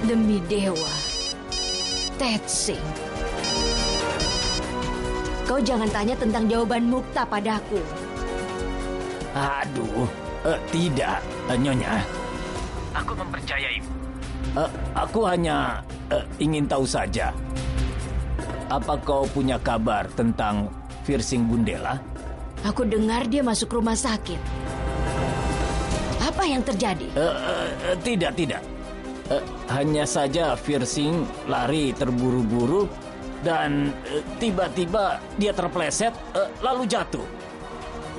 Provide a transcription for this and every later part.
Demi dewa, Tetsing, kau jangan tanya tentang jawaban Mukta padaku. Aduh, tidak, Nyonya. Aku mempercayaimu. Aku hanya ingin tahu saja. Apa kau punya kabar tentang Virsing Bundela? Aku dengar dia masuk rumah sakit. Apa yang terjadi? Tidak. Hanya saja Virsing lari terburu-buru dan tiba-tiba dia terpleset lalu jatuh.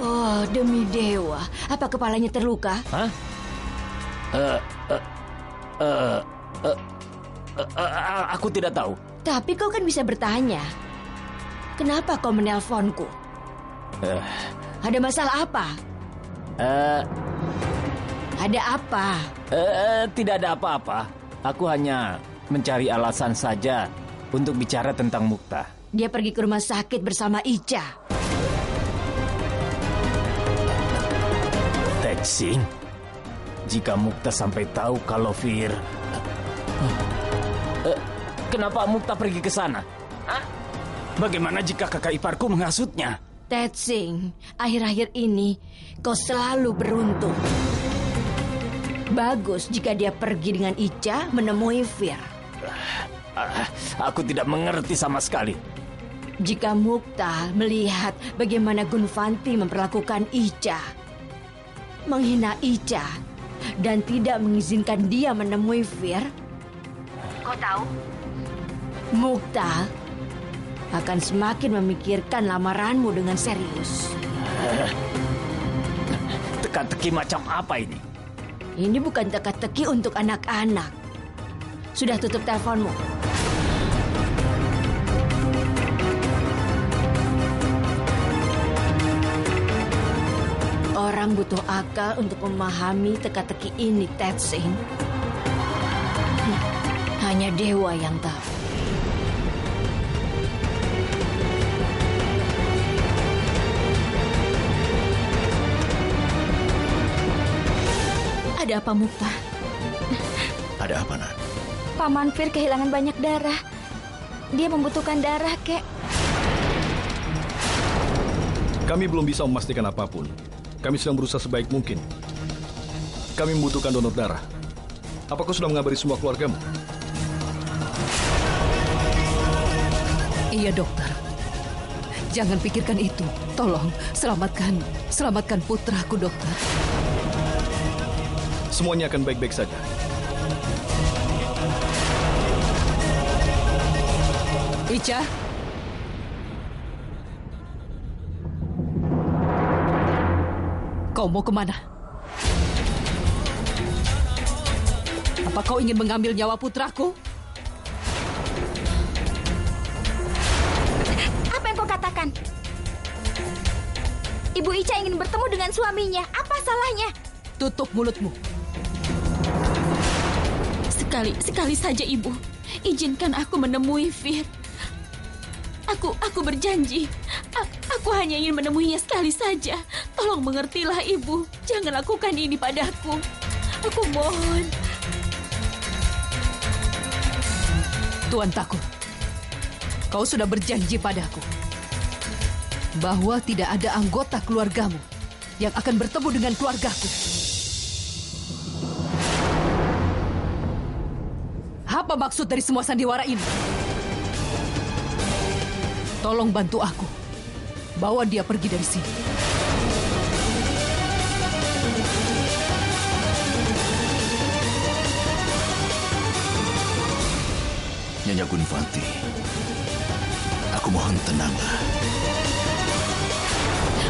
Oh, demi dewa. Apa kepalanya terluka? Hah? Aku tidak tahu. Tapi kau kan bisa bertanya. Kenapa kau menelponku? Ada masalah apa? Ada apa? Tidak ada apa-apa. Aku hanya mencari alasan saja untuk bicara tentang Mukta. Dia pergi ke rumah sakit bersama Ica. Tetsing, jika Mukta sampai tahu kalau kenapa Mukta pergi ke sana? Hah? Bagaimana jika kakak iparku menghasutnya? Tetsing, akhir-akhir ini kau selalu beruntung. Bagus jika dia pergi dengan Ica menemui Fir. Aku tidak mengerti sama sekali. Jika Mukta melihat bagaimana Gunvanti memperlakukan Ica, menghina Ica, dan tidak mengizinkan dia menemui Fir, kau tahu, Mukta akan semakin memikirkan lamaranmu dengan serius. Teka-teki macam apa ini? Ini bukan teka-teki untuk anak-anak. Sudah tutup teleponmu. Orang butuh akal untuk memahami teka-teki ini, Tetsing. Hanya dewa yang tahu. Ada apa, Mukta? Ada apa, Nak? Paman Fir kehilangan banyak darah. Dia membutuhkan darah, Kek. Kami belum bisa memastikan apapun. Kami sedang berusaha sebaik mungkin. Kami membutuhkan donor darah. Apa kau sudah mengabari semua keluargamu? Iya, dokter. Jangan pikirkan itu. Tolong, selamatkan putraku, dokter. Semuanya akan baik-baik saja. Ica. Kau mau kemana? Apa kau ingin mengambil nyawa putraku? Apa yang kau katakan? Ibu Ica ingin bertemu dengan suaminya. Apa salahnya? Tutup mulutmu. Sekali saja, Ibu. Izinkan aku menemui Fir. Aku berjanji. Aku hanya ingin menemuinya sekali saja. Tolong mengertilah, Ibu. Jangan lakukan ini padaku. Aku mohon. Tuan Takur, kau sudah berjanji padaku bahwa tidak ada anggota keluargamu yang akan bertemu dengan keluargaku. Apa maksud dari semua sandiwara ini? Tolong bantu aku. Bawa dia pergi dari sini. Nyonya Gunvanti, aku mohon tenanglah.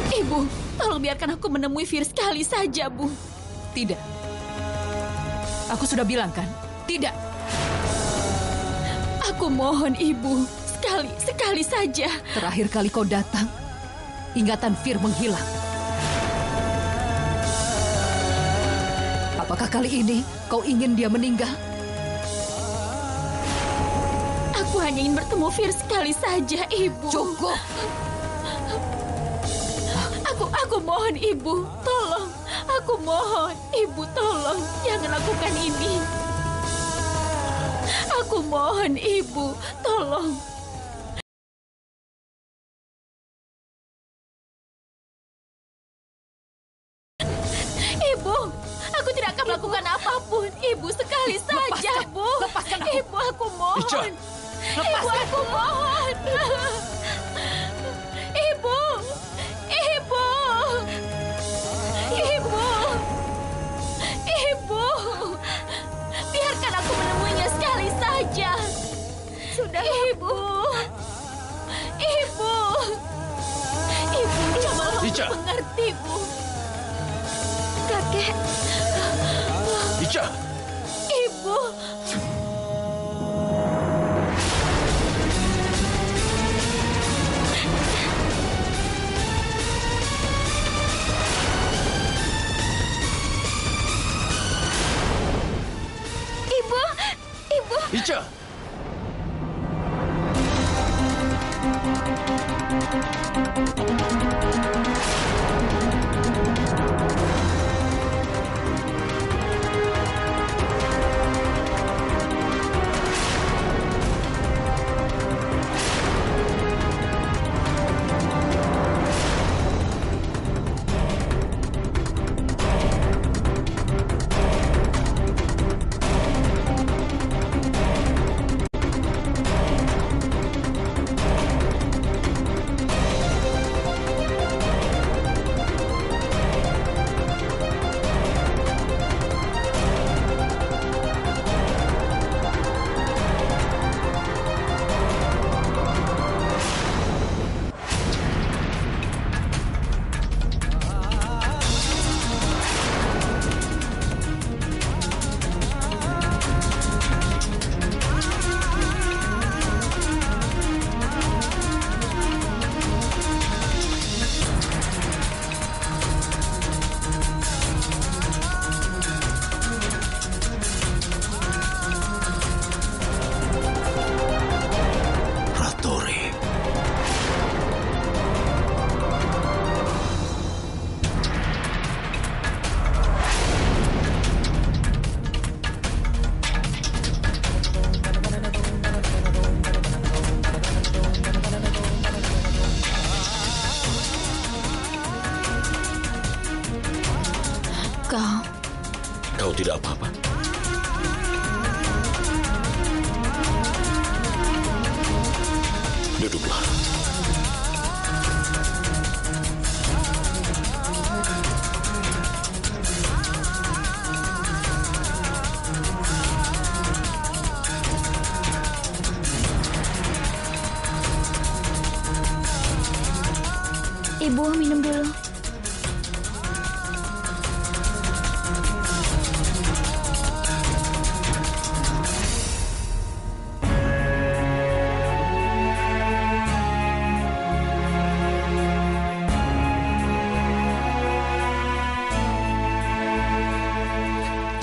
Ibu, tolong biarkan aku menemui Fir sekali saja, Bu. Tidak. Aku sudah bilang kan? Tidak. Aku mohon, Ibu. Sekali saja. Terakhir kali kau datang, ingatan Fir menghilang. Apakah kali ini kau ingin dia meninggal? Aku hanya ingin bertemu Fir sekali saja, Ibu. Cukup. Aku mohon, Ibu. Tolong. Aku mohon. Ibu, tolong. Jangan lakukan ini. Aku mohon Ibu, tolong. Ibu, aku tidak akan melakukan apapun. Ibu, sekali saja, Bu. Lepaskan aku. Ibu, aku mohon. Ica! Ibu, aku mohon. Ibu, Ibu, Ibu, Ibu. Biarkan aku menemuinya sekali saja. Sudah, Ibu. Ibu. Ibu, coba Ica. mengerti, Bu. kakek. Ica! Ibu. Ibu, Ibu. Ica! Kau tidak apa-apa? Duduklah. Ibu minum dulu.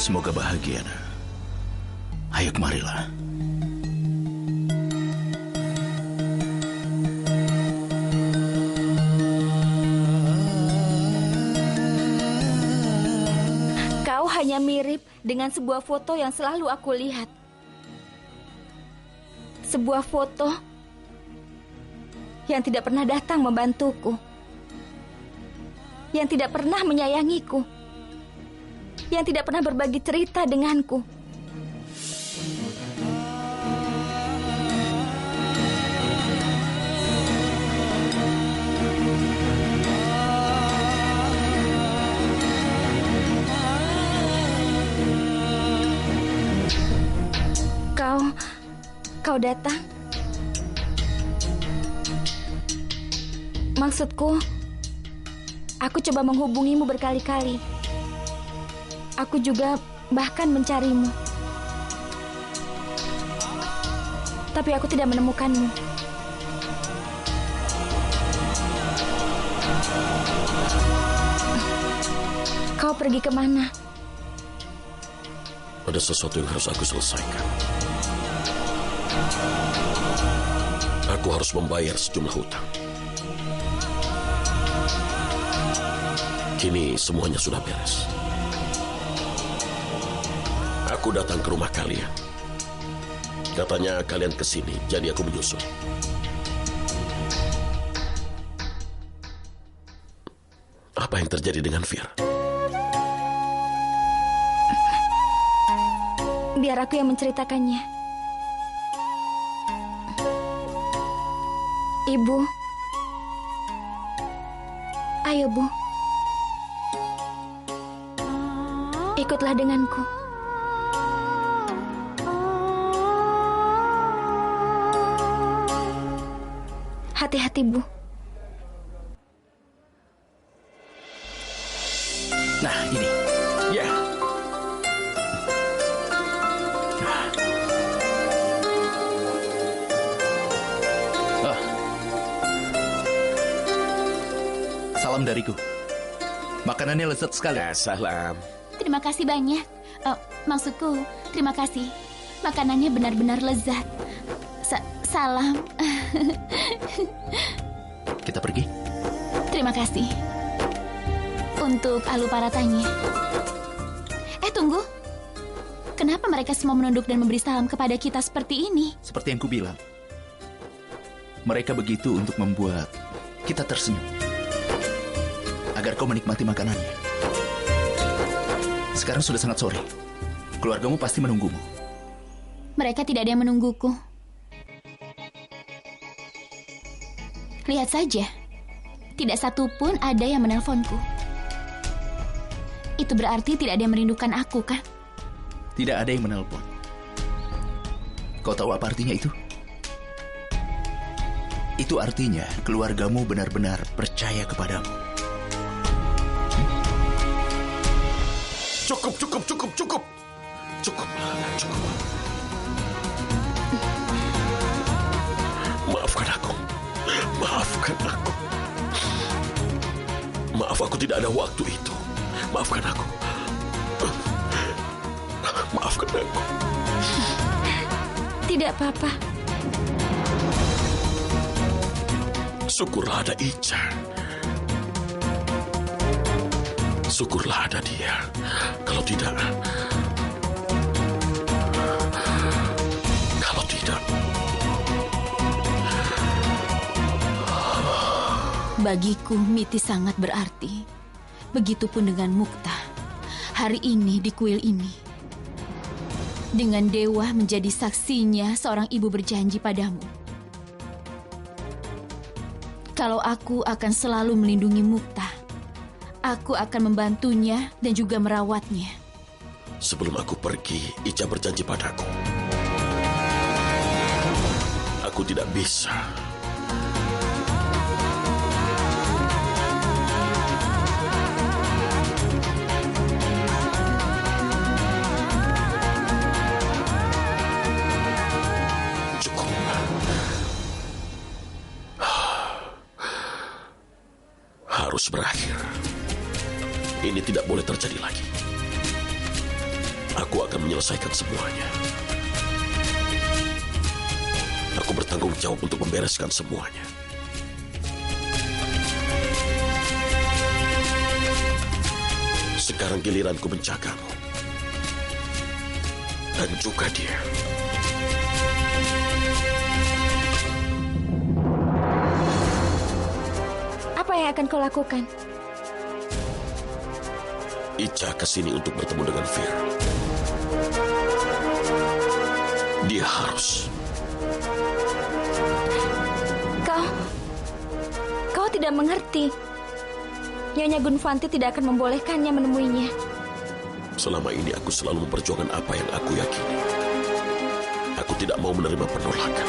Semoga bahagia, nak. Ayo kemarilah. Kau hanya mirip dengan sebuah foto yang selalu aku lihat. Sebuah foto yang tidak pernah datang membantuku. Yang tidak pernah menyayangiku. Yang tidak pernah berbagi cerita denganku. Kau datang? Maksudku, aku coba menghubungimu berkali-kali. Aku juga bahkan mencarimu. Tapi aku tidak menemukanmu. Kau pergi kemana? Ada sesuatu yang harus aku selesaikan. Aku harus membayar sejumlah hutang. Kini semuanya sudah beres. Aku datang ke rumah kalian Katanya kalian kesini, jadi aku menyusul. Apa yang terjadi dengan Fir? Biar aku yang menceritakannya. Ibu. Ayo, Bu. Ikutlah denganku. Hati-hati, Bu. Nah, ini. Ya. Oh. Salam dariku. Makanannya lezat sekali. Salam. Terima kasih banyak. Maksudku, terima kasih. Makanannya benar-benar lezat. Salam. Kita pergi. Terima kasih. Untuk Alu Paratanya. Tunggu. Kenapa mereka semua menunduk dan memberi salam kepada kita seperti ini? Seperti yang kubilang. Mereka begitu untuk membuat kita tersenyum. Agar kau menikmati makanannya. Sekarang sudah sangat sore. Keluargamu pasti menunggumu. Mereka tidak ada yang menungguku. Lihat saja. Tidak satu pun ada yang menelponku. Itu berarti tidak ada yang merindukan aku, kan? Tidak ada yang menelpon. Kau tahu apa artinya itu? Itu artinya keluargamu benar-benar percaya kepadamu. Cukup. Maafkan aku. Maaf, aku tidak ada waktu itu. Maafkan aku. Tidak apa-apa. Syukurlah ada Ica. Syukurlah ada dia. Kalau tidak... Bagiku, Miti sangat berarti. Begitupun dengan Mukta. Hari ini di kuil ini. Dengan dewa menjadi saksinya, seorang ibu berjanji padamu. Kalau aku akan selalu melindungi Mukta, aku akan membantunya dan juga merawatnya. Sebelum aku pergi, Ica berjanji padaku. Aku tidak bisa. Harus berakhir. Ini tidak boleh terjadi lagi. Aku akan menyelesaikan semuanya. Aku bertanggung jawab untuk membereskan semuanya. Sekarang giliranku menjagamu. Dan juga dia. Apa yang akan kau lakukan? Ica kesini untuk bertemu dengan Fir. Dia harus. Kau tidak mengerti. Nyonya Gunvanti tidak akan membolehkannya menemuinya. Selama ini aku selalu memperjuangkan apa yang aku yakini. Aku tidak mau menerima penolakan.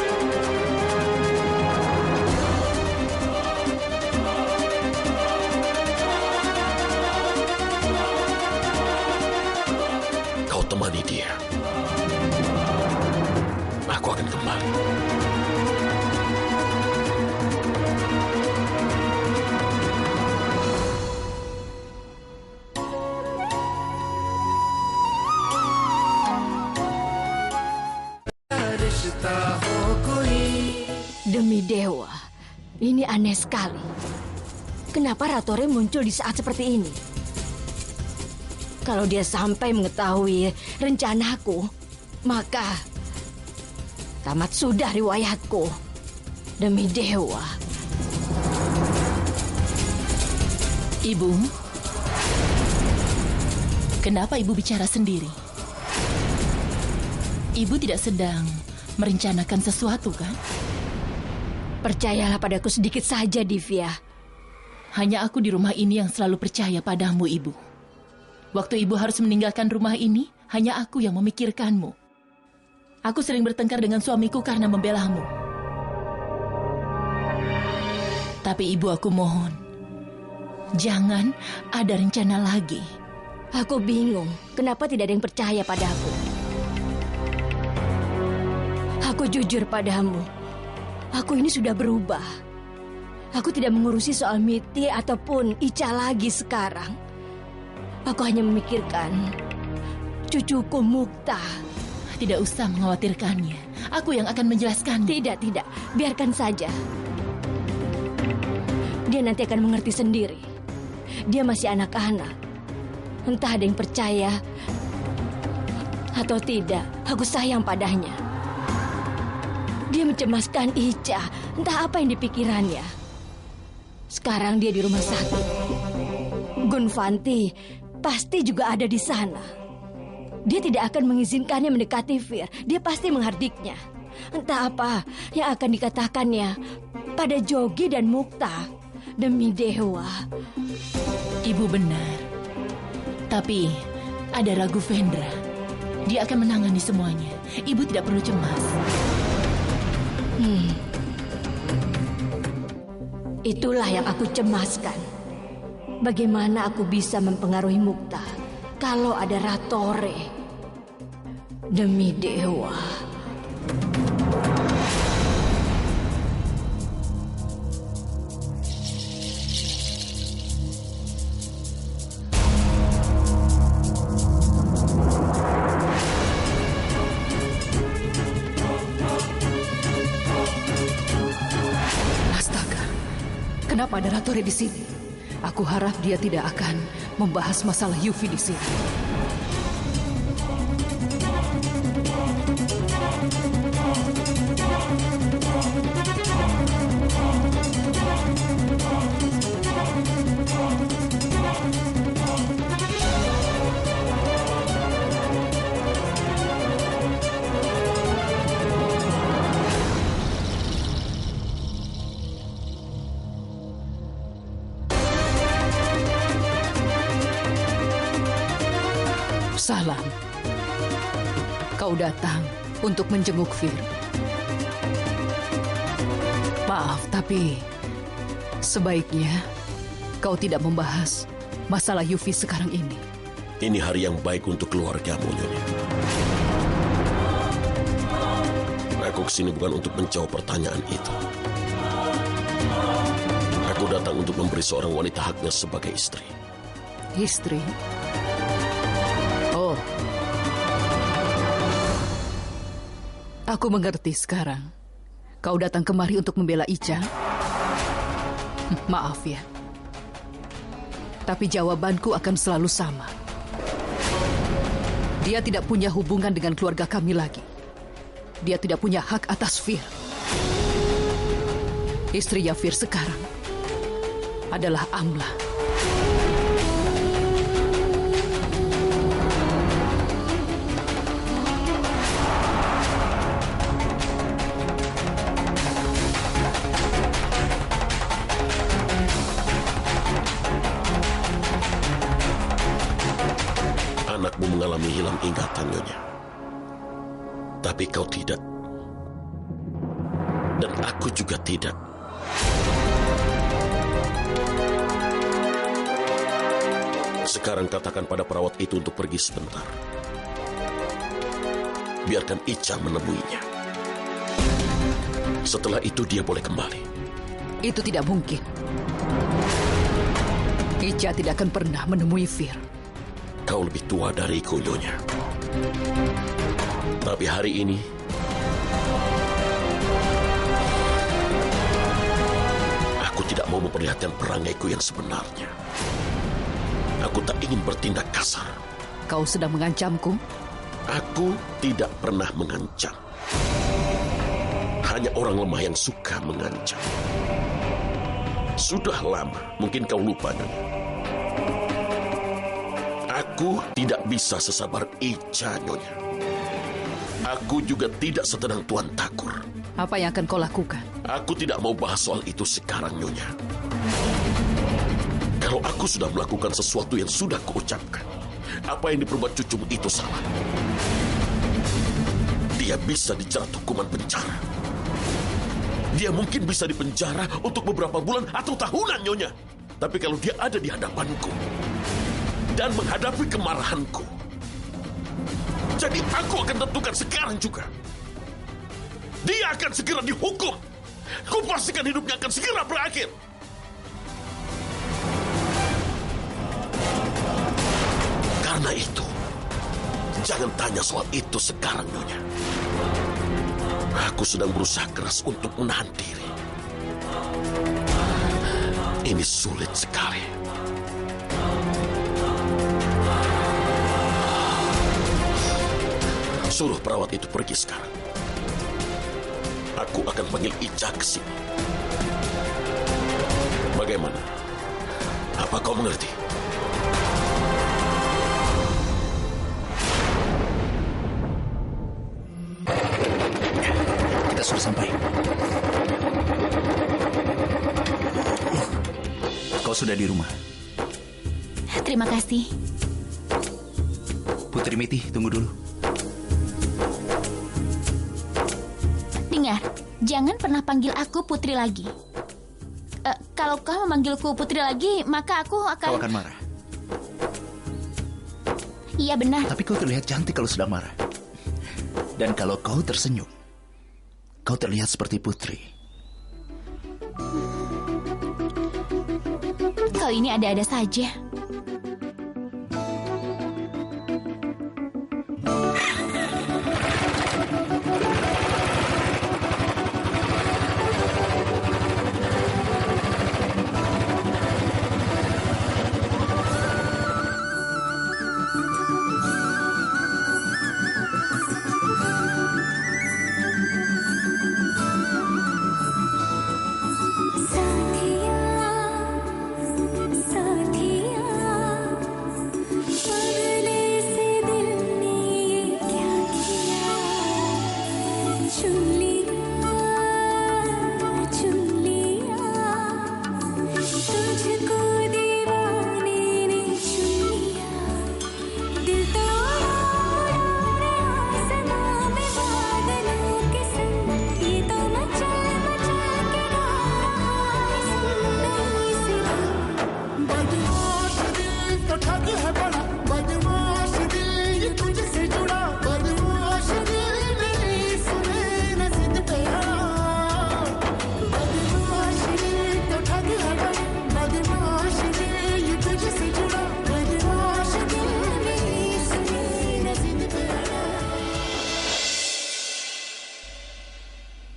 Kau temani dia. Aku akan kembali. Demi dewa, ini aneh sekali. Kenapa Ratore muncul di saat seperti ini? Kalau dia sampai mengetahui rencanaku, maka Tamat sudah riwayatku. Demi dewa. Ibu, kenapa ibu bicara sendiri? Ibu tidak sedang merencanakan sesuatu, kan? Percayalah padaku sedikit saja, Divya. Hanya aku di rumah ini yang selalu percaya padamu, Ibu. Waktu Ibu harus meninggalkan rumah ini, hanya aku yang memikirkanmu. Aku sering bertengkar dengan suamiku karena membelamu. Tapi Ibu, aku mohon, jangan ada rencana lagi. Aku bingung, kenapa tidak ada yang percaya padaku. Aku jujur padamu, aku ini sudah berubah. Aku tidak mengurusi soal Miti ataupun Ica lagi sekarang. Aku hanya memikirkan cucuku Mukta. Tidak usah mengkhawatirkannya. Aku yang akan menjelaskan. Tidak. Biarkan saja. Dia nanti akan mengerti sendiri. Dia masih anak-anak. Entah ada yang percaya atau tidak, aku sayang padanya. Dia mencemaskan Ica. Entah apa yang dipikirannya. Sekarang dia di rumah sakit. Gunvanti pasti juga ada di sana. Dia tidak akan mengizinkannya mendekati Fir. Dia pasti menghardiknya. Entah apa yang akan dikatakannya pada Jogi dan Mukta. Demi dewa. Ibu benar. Tapi ada Raghavendra. Dia akan menangani semuanya. Ibu tidak perlu cemas. Itulah yang aku cemaskan. Bagaimana aku bisa mempengaruhi Mukta kalau ada Ratore? Demi dewa. Astaga, kenapa ada Ratore di sini? Aku harap dia tidak akan membahas masalah Yufi di sini. Salam. Kau datang untuk menjenguk Fir. Maaf, tapi sebaiknya kau tidak membahas masalah Yufi sekarang ini. Ini hari yang baik untuk keluargamu, Nyonya. Aku kesini bukan untuk menjawab pertanyaan itu. Aku datang untuk memberi seorang wanita haknya sebagai istri. Istri? Oh. Aku mengerti sekarang. Kau datang kemari untuk membela Ica? Maaf ya. Tapi jawabanku akan selalu sama. Dia tidak punya hubungan dengan keluarga kami lagi. Dia tidak punya hak atas Fir. Istrinya Fir sekarang adalah Amla. Anakmu mengalami hilang ingatan, Nyonya. Tapi kau tidak. Dan aku juga tidak. Sekarang katakan pada perawat itu untuk pergi sebentar. Biarkan Ica menemuinya. Setelah itu dia boleh kembali. Itu tidak mungkin. Ica tidak akan pernah menemui Fir. Kau lebih tua dariku, Nyonya. Tapi hari ini, aku tidak mau memperlihatkan perangaiku yang sebenarnya. Aku tak ingin bertindak kasar. Kau sedang mengancamku? Aku tidak pernah mengancam. hanya orang lemah yang suka mengancam. Sudah lama, mungkin kau lupa, Nyonya. Aku tidak bisa sesabar Ica, Nyonya. Aku juga tidak setenang Tuan Takur. Apa yang akan kau lakukan? Aku tidak mau bahas soal itu sekarang, Nyonya. Kalau aku sudah melakukan sesuatu yang sudah kuucapkan, apa yang diperbuat cucumu itu salah. Dia bisa dijerat hukuman penjara. Dia mungkin bisa dipenjara untuk beberapa bulan atau tahunan, Nyonya. Tapi kalau dia ada di hadapanku dan menghadapi kemarahanku, jadi aku akan tentukan sekarang juga. Dia akan segera dihukum. Kupastikan hidupnya akan segera berakhir. Karena itu, jangan tanya soal itu sekarang, Nyonya. Aku sedang berusaha keras untuk menahan diri. Ini sulit sekali. Suruh perawat itu pergi sekarang. Aku akan panggil Ica ke sini. Bagaimana? Apa kau mengerti? Kita sudah sampai. Kau sudah di rumah. Terima kasih. Putri Miti, tunggu dulu. Dengar, jangan pernah panggil aku Putri lagi. Kalau kau memanggilku Putri lagi, maka aku akan... Kau akan marah. Iya benar. Tapi kau terlihat cantik kalau sedang marah. Dan kalau kau tersenyum, kau terlihat seperti putri. Kau ini ada-ada saja.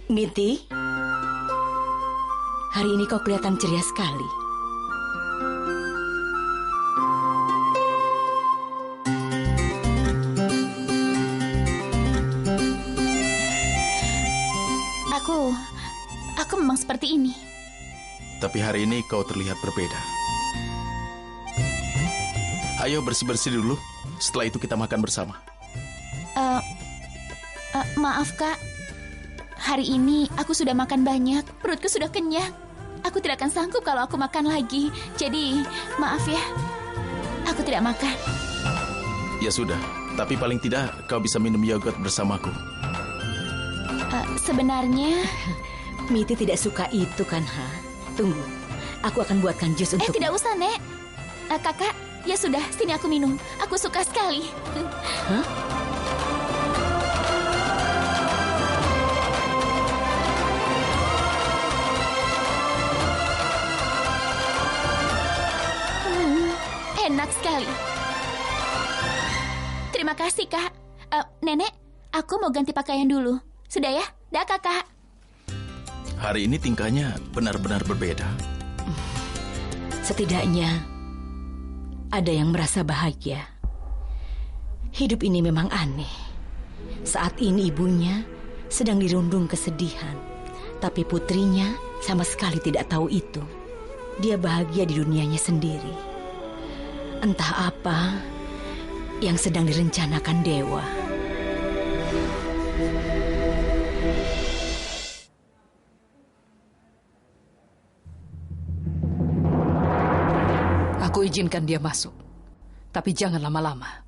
Miti, hari ini kau kelihatan ceria sekali. Aku memang seperti ini. Tapi hari ini kau terlihat berbeda. Ayo bersih-bersih dulu. Setelah itu kita makan bersama. Maaf, Kak. Hari ini aku sudah makan banyak. Perutku sudah kenyang. Aku tidak akan sanggup kalau aku makan lagi. Jadi, maaf ya. Aku tidak makan. Ya sudah. Tapi paling tidak kau bisa minum yogurt bersamaku. Sebenarnya... Miti tidak suka itu kan, Ha? Tunggu. Aku akan buatkan jus untuk... tidak usah, Nek. Kakak, ya sudah. Sini aku minum. Aku suka sekali. Hah? Enak sekali. Terima kasih, Kak. Nenek, aku mau ganti pakaian dulu. Sudah ya? Dah, Kakak. Hari ini tingkahnya benar-benar berbeda. Setidaknya ada yang merasa bahagia. Hidup ini memang aneh. Saat ini ibunya sedang dirundung kesedihan. Tapi putrinya sama sekali tidak tahu itu. Dia bahagia di dunianya sendiri. Entah apa yang sedang direncanakan dewa. Aku izinkan dia masuk, tapi jangan lama-lama.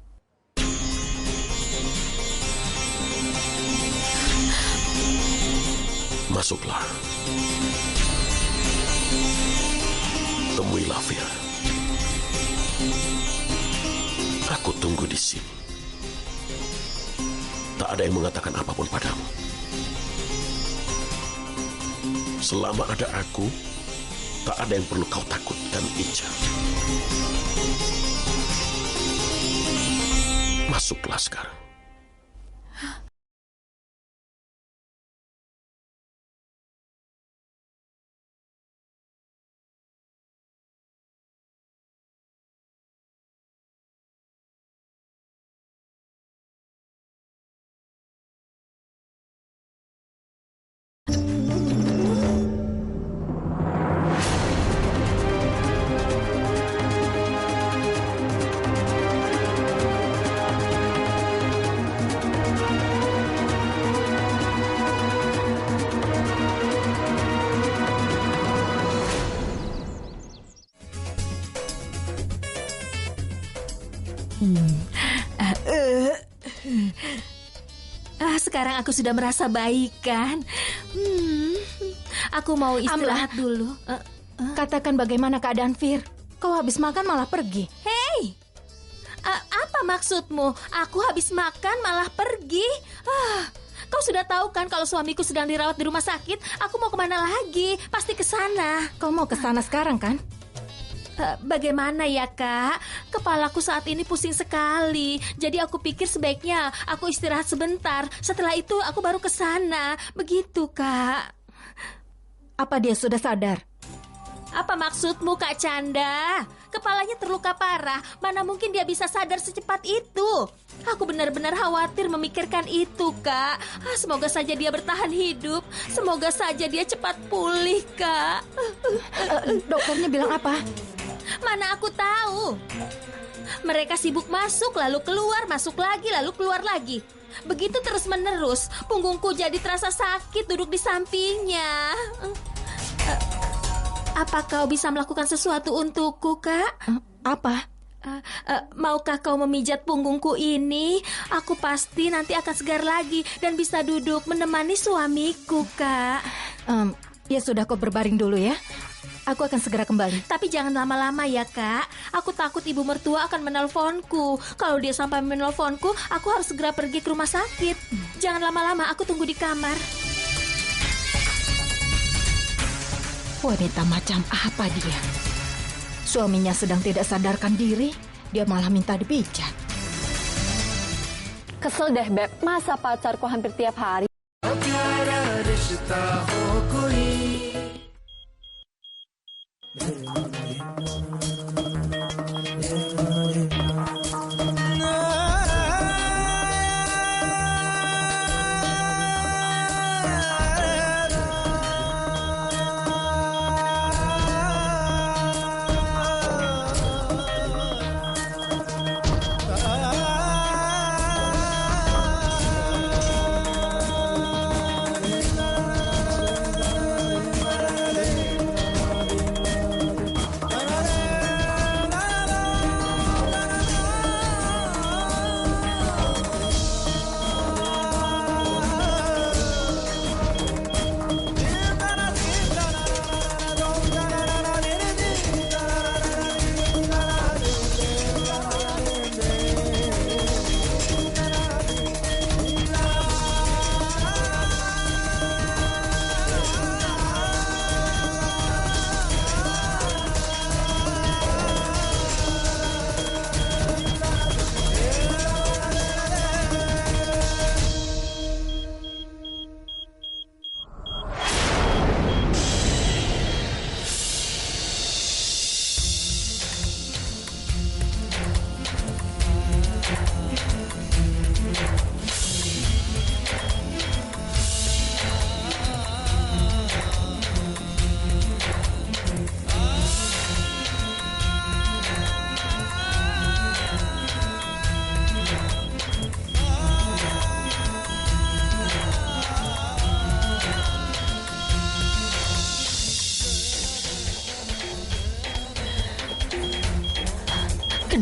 Masuklah. Temuilah Fir. Aku tunggu di sini. Tak ada yang mengatakan apapun padamu. Selama ada aku, tak ada yang perlu kau takutkan, Ica. Masuklah sekarang. Sekarang aku sudah merasa baik kan. Aku mau istirahat dulu. Katakan bagaimana keadaan Fir? Kau habis makan malah pergi. Hei, apa maksudmu? Aku habis makan malah pergi? Kau sudah tahu kan kalau suamiku sedang dirawat di rumah sakit? Aku mau kemana lagi? Pasti ke sana. Kau mau ke sana sekarang kan? Bagaimana ya, Kak? Kepalaku saat ini pusing sekali. Jadi aku pikir sebaiknya aku istirahat sebentar. Setelah itu aku baru ke sana. Begitu, Kak. Apa dia sudah sadar? Apa maksudmu, Kak Canda? Kepalanya terluka parah. Mana mungkin dia bisa sadar secepat itu? Aku benar-benar khawatir memikirkan itu, Kak. Semoga saja dia bertahan hidup. Semoga saja dia cepat pulih, Kak. Dokternya bilang apa? Mana aku tahu. Mereka sibuk masuk, lalu keluar, masuk lagi, lalu keluar lagi. Begitu terus-menerus. Punggungku jadi terasa sakit duduk di sampingnya. Apa kau bisa melakukan sesuatu untukku, Kak? Apa? Maukah kau memijat punggungku ini? Aku pasti nanti akan segar lagi dan bisa duduk menemani suamiku, Kak. Ya sudah, kau berbaring dulu ya. Aku akan segera kembali. Tapi jangan lama-lama ya, Kak. Aku takut ibu mertua akan menelponku. Kalau dia sampai menelponku, aku harus segera pergi ke rumah sakit. Jangan lama-lama, aku tunggu di kamar. Wanita macam apa dia? Suaminya sedang tidak sadarkan diri, dia malah minta dipijat. Kesel deh, Beb. Masa pacarku hampir tiap hari?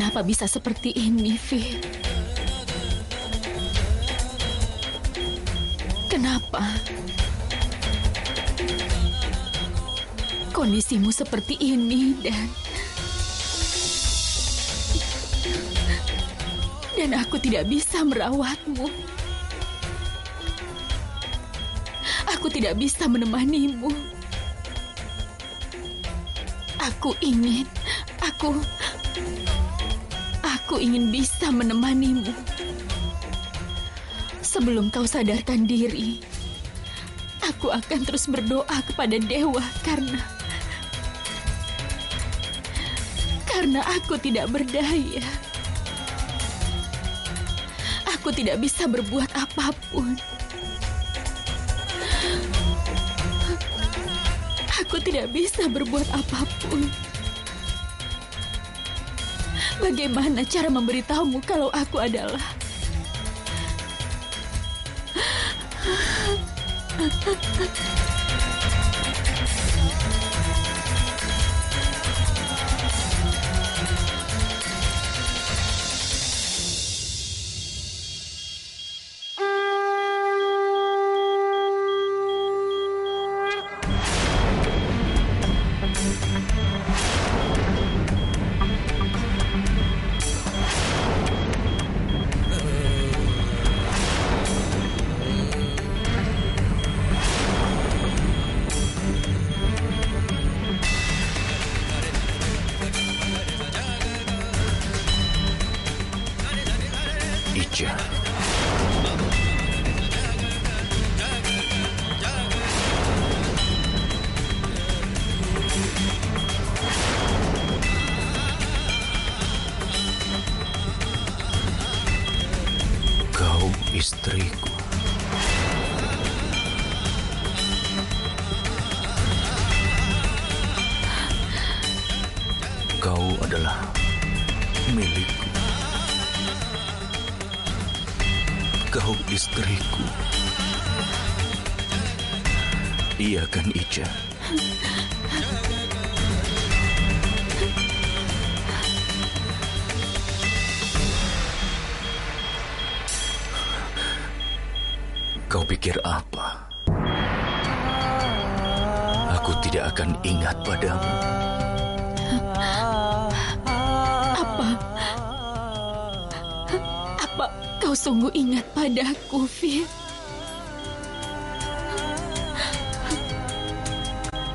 Kenapa bisa seperti ini, Fir? Kenapa? Kondisimu seperti ini dan aku tidak bisa merawatmu. Aku tidak bisa menemanimu. Aku ingin bisa menemanimu. Sebelum kau sadarkan diri, aku akan terus berdoa kepada dewa karena aku tidak berdaya. Aku tidak bisa berbuat apapun. Aku tidak bisa berbuat apapun. Bagaimana cara memberitahumu kalau aku adalah... Ija. Kau istriku. Kau adalah milikku. Kau istriku. Iya kan, Ija? Kau pikir apa? Aku tidak akan ingat padamu. Apa kau sungguh ingat padaku, Fir?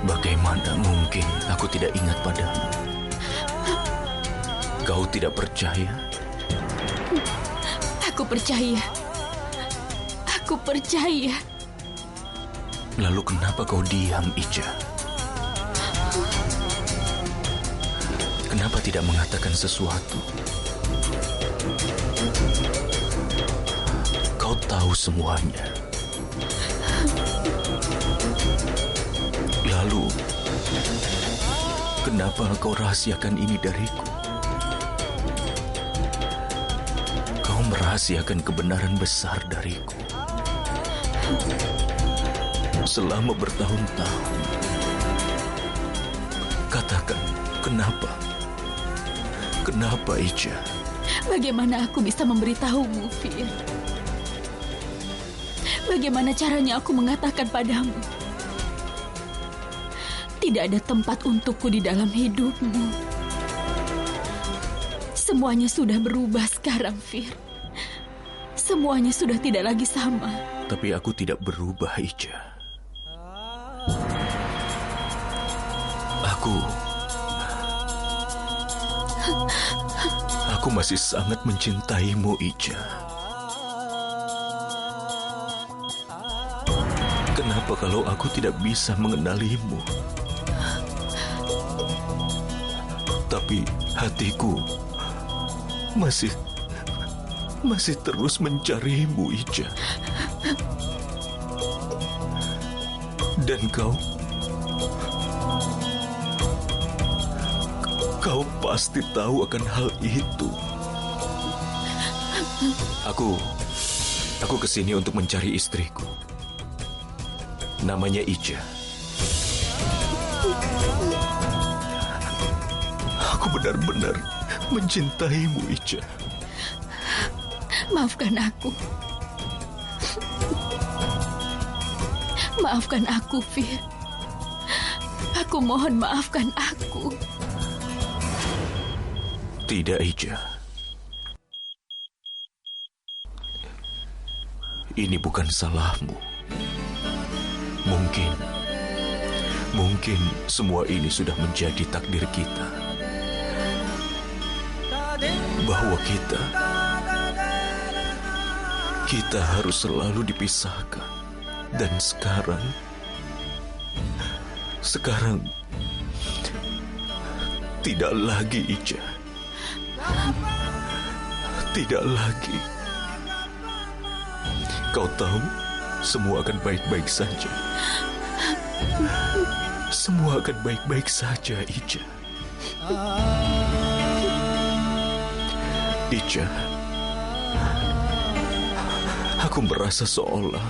Bagaimana mungkin aku tidak ingat padamu? Kau tidak percaya? Aku percaya. Aku percaya. Lalu kenapa kau diam, Ija? Kenapa tidak mengatakan sesuatu? Kau tahu semuanya. Lalu, kenapa kau rahasiakan ini dariku? Kau merahasiakan kebenaran besar dariku. Selama bertahun-tahun. Katakan, kenapa? Kenapa, Ija? Bagaimana aku bisa memberitahumu, Fir? Bagaimana caranya aku mengatakan padamu? Tidak ada tempat untukku di dalam hidupmu. Semuanya sudah berubah sekarang, Fir. Semuanya sudah tidak lagi sama. Tapi aku tidak berubah, Ija. Aku masih sangat mencintaimu, Ija. Kenapa kalau aku tidak bisa mengenalimu? Tapi hatiku masih terus mencarimu, Ija. Dan kau pasti tahu akan hal itu. Aku kesini untuk mencari istriku. Namanya Ija. Aku benar-benar mencintaimu, Ica. Maafkan aku. Maafkan aku, Fir. Aku mohon maafkan aku. Tidak, Ica. Ini bukan salahmu. Mungkin semua ini sudah menjadi takdir kita. Bahwa kita harus selalu dipisahkan. Dan sekarang tidak lagi, Ica. Tidak lagi. Kau tahu, semua akan baik-baik saja. Semua akan baik-baik saja, Ica. Ica, aku merasa seolah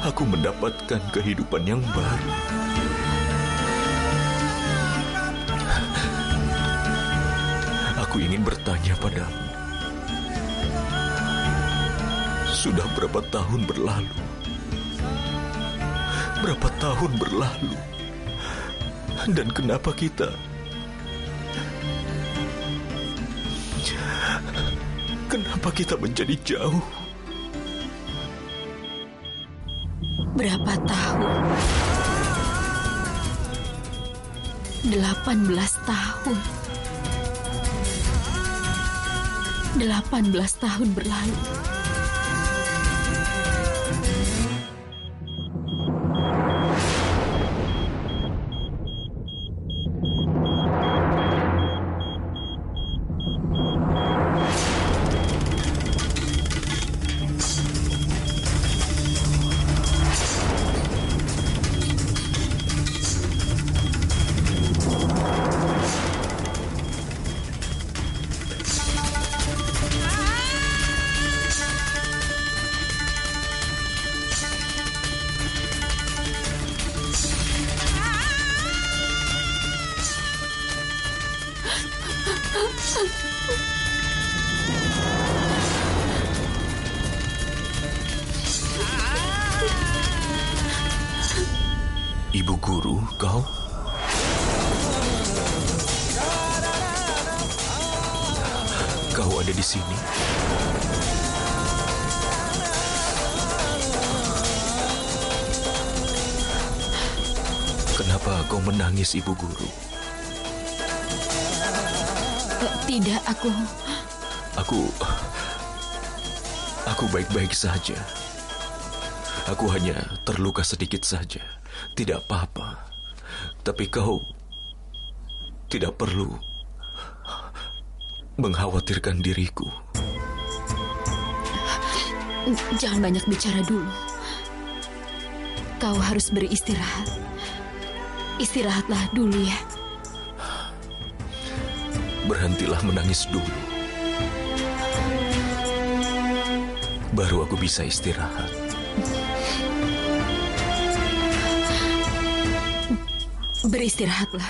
aku mendapatkan kehidupan yang baru. Aku ingin bertanya padamu. Sudah berapa tahun berlalu? Berapa tahun berlalu? Dan kenapa kita menjadi jauh? Berapa tahun? 18 tahun. 18 tahun berlalu. Ibu guru, kau? Kau ada di sini? Kenapa kau menangis, Ibu Guru? Tidak, Aku baik-baik saja. Aku hanya terluka sedikit saja. Tidak apa-apa. Tapi kau tidak perlu mengkhawatirkan diriku. Jangan banyak bicara dulu. Kau harus beristirahat. Istirahatlah dulu ya. Berhentilah menangis dulu. Baru aku bisa istirahat. Beristirahatlah.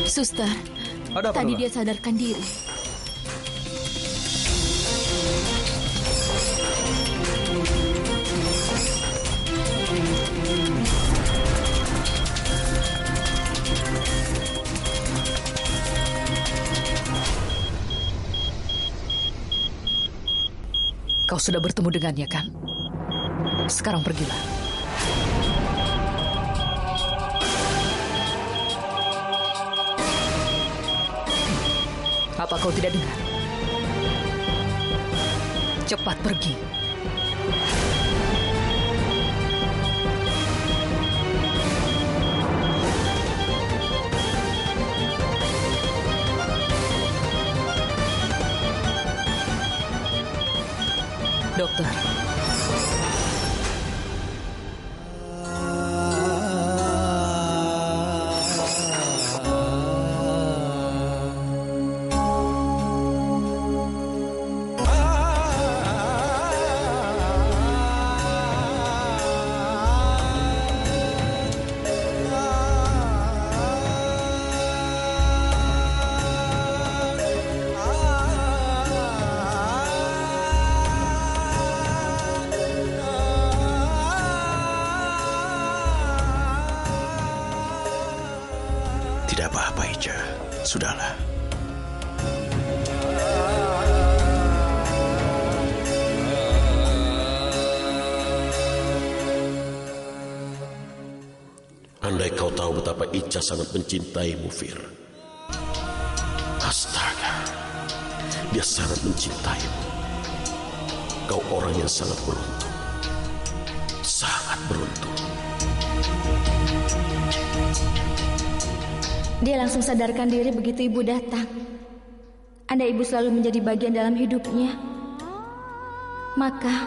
Suster, tadi dia sadarkan diri. Kau sudah bertemu dengannya, kan? Sekarang pergilah. Apa kau tidak dengar? Cepat pergi. Dokter, Tidak apa-apa, Ica. Sudahlah. Andai kau tahu betapa Ica sangat mencintaimu, Fir. Astaga, dia sangat mencintaimu. Kau orang yang sangat beruntung. Sangat beruntung. Dia langsung sadarkan diri begitu ibu datang. Andai ibu selalu menjadi bagian dalam hidupnya, maka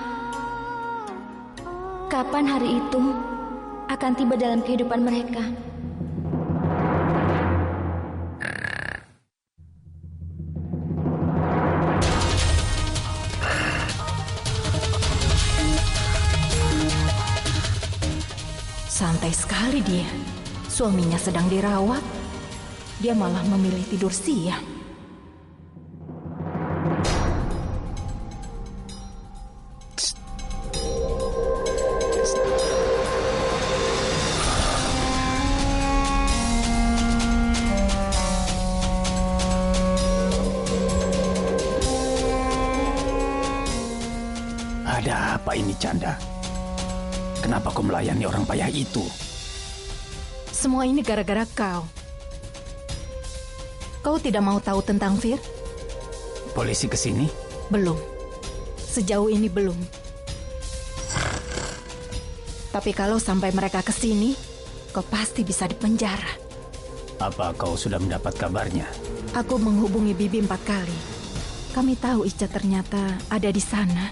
kapan hari itu akan tiba dalam kehidupan mereka? Santai sekali dia. Suaminya sedang dirawat, dia malah memilih tidur siang. Ada apa ini, Canda? Kenapa kau melayani orang payah itu? Semua ini gara-gara kau. Kau tidak mau tahu tentang Fir? Polisi kesini? Belum. Sejauh ini belum. Tapi kalau sampai mereka kesini, kau pasti bisa dipenjara. Apa kau sudah mendapat kabarnya? Aku menghubungi Bibi 4 kali. Kami tahu Ica ternyata ada di sana.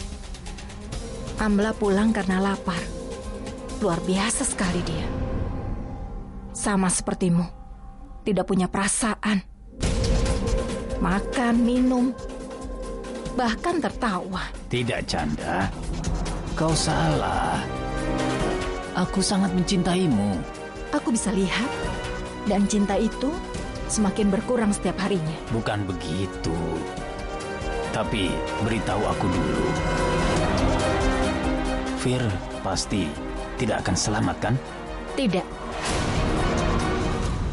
Amla pulang karena lapar. Luar biasa sekali dia. Sama sepertimu, tidak punya perasaan. Makan, minum, bahkan tertawa. Tidak, Canda. Kau salah. Aku sangat mencintaimu. Aku bisa lihat, dan cinta itu semakin berkurang setiap harinya. Bukan begitu. Tapi beritahu aku dulu. Fir pasti tidak akan selamat, kan? Tidak.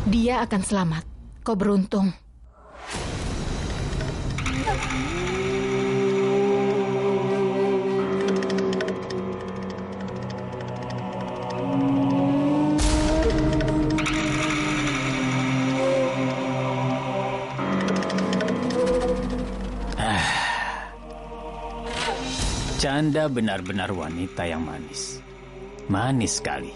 Dia akan selamat. Kau beruntung. Canda benar-benar wanita yang manis. Manis sekali.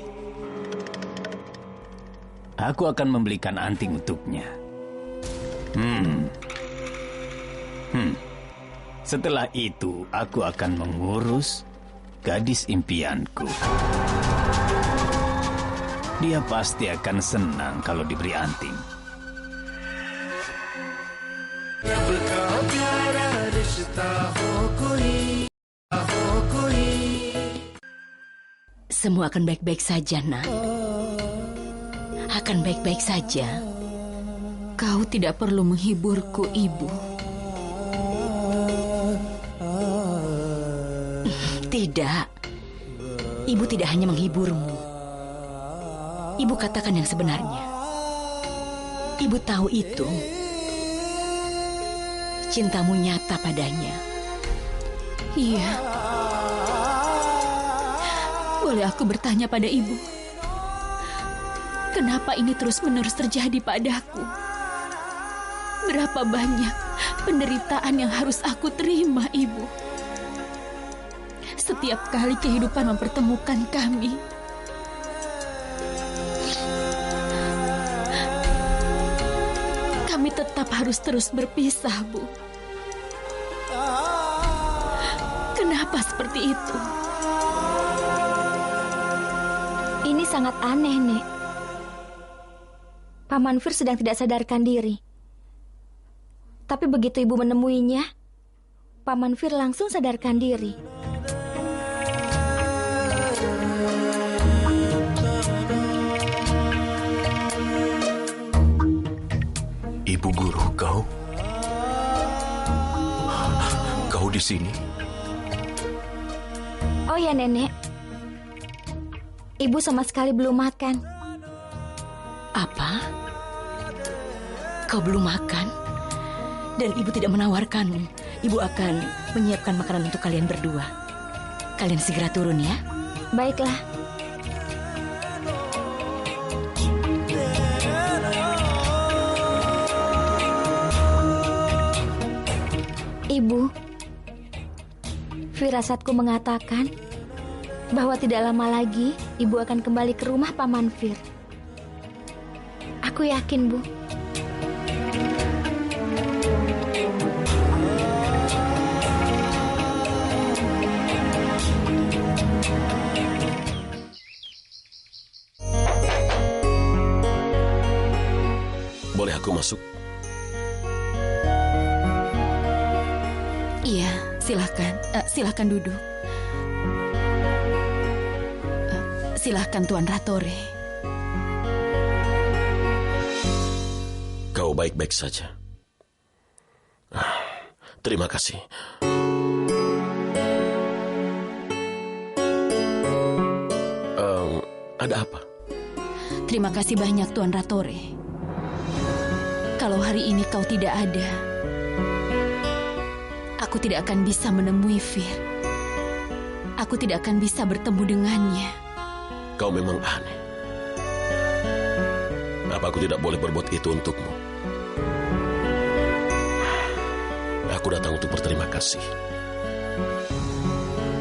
Aku akan membelikan anting untuknya. Setelah itu, aku akan mengurus gadis impianku. Dia pasti akan senang kalau diberi anting. Semua akan baik-baik saja, Nak. Akan baik-baik saja. Kau tidak perlu menghiburku, Ibu. Tidak. Ibu tidak hanya menghiburmu. Ibu katakan yang sebenarnya. Ibu tahu itu. Cintamu nyata padanya. Iya. Boleh aku bertanya pada Ibu? Kenapa ini terus-menerus terjadi padaku? Berapa banyak penderitaan yang harus aku terima, Ibu? Setiap kali kehidupan mempertemukan kami, kami tetap harus terus berpisah, Bu. Kenapa seperti itu? Ini sangat aneh, Nek. Paman Fir sedang tidak sadarkan diri. Tapi begitu ibu menemuinya, Paman Fir langsung sadarkan diri. Ibu guru, kau di sini? Oh ya, Nenek. Ibu sama sekali belum makan. Apa? Kau belum makan? Dan ibu tidak menawarkanmu. Ibu akan menyiapkan makanan untuk kalian berdua. Kalian segera turun ya. Baiklah. Ibu, firasatku mengatakan bahwa tidak lama lagi ibu akan kembali ke rumah Paman Fir. Aku yakin, Bu. Boleh aku masuk? Iya, silahkan. Silahkan duduk. Silahkan Tuan Ratore. Kau baik-baik saja. Terima kasih. Ada apa? Terima kasih banyak Tuan Ratore. Kalau hari ini kau tidak ada, aku tidak akan bisa menemui Fir. Aku tidak akan bisa bertemu dengannya. Kau memang aneh. Apa aku tidak boleh berbuat itu untukmu? Aku datang untuk berterima kasih.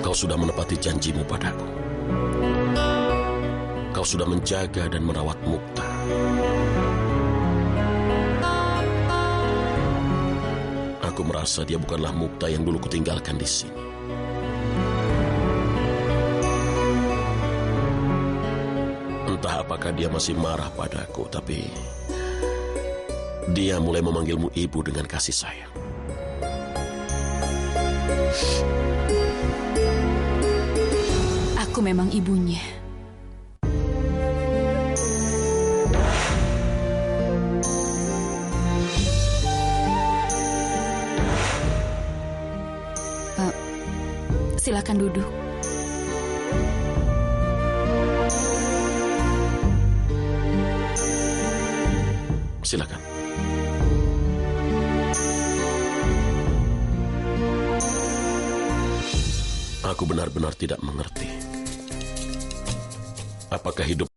Kau sudah menepati janjimu padaku. Kau sudah menjaga dan merawat Mukta. Aku merasa dia bukanlah Mukta yang dulu kutinggalkan di sini. Entah apakah dia masih marah padaku, tapi dia mulai memanggilmu ibu dengan kasih sayang. Aku memang ibunya. Silakan duduk. Silakan. Aku benar-benar tidak mengerti. Apakah hidup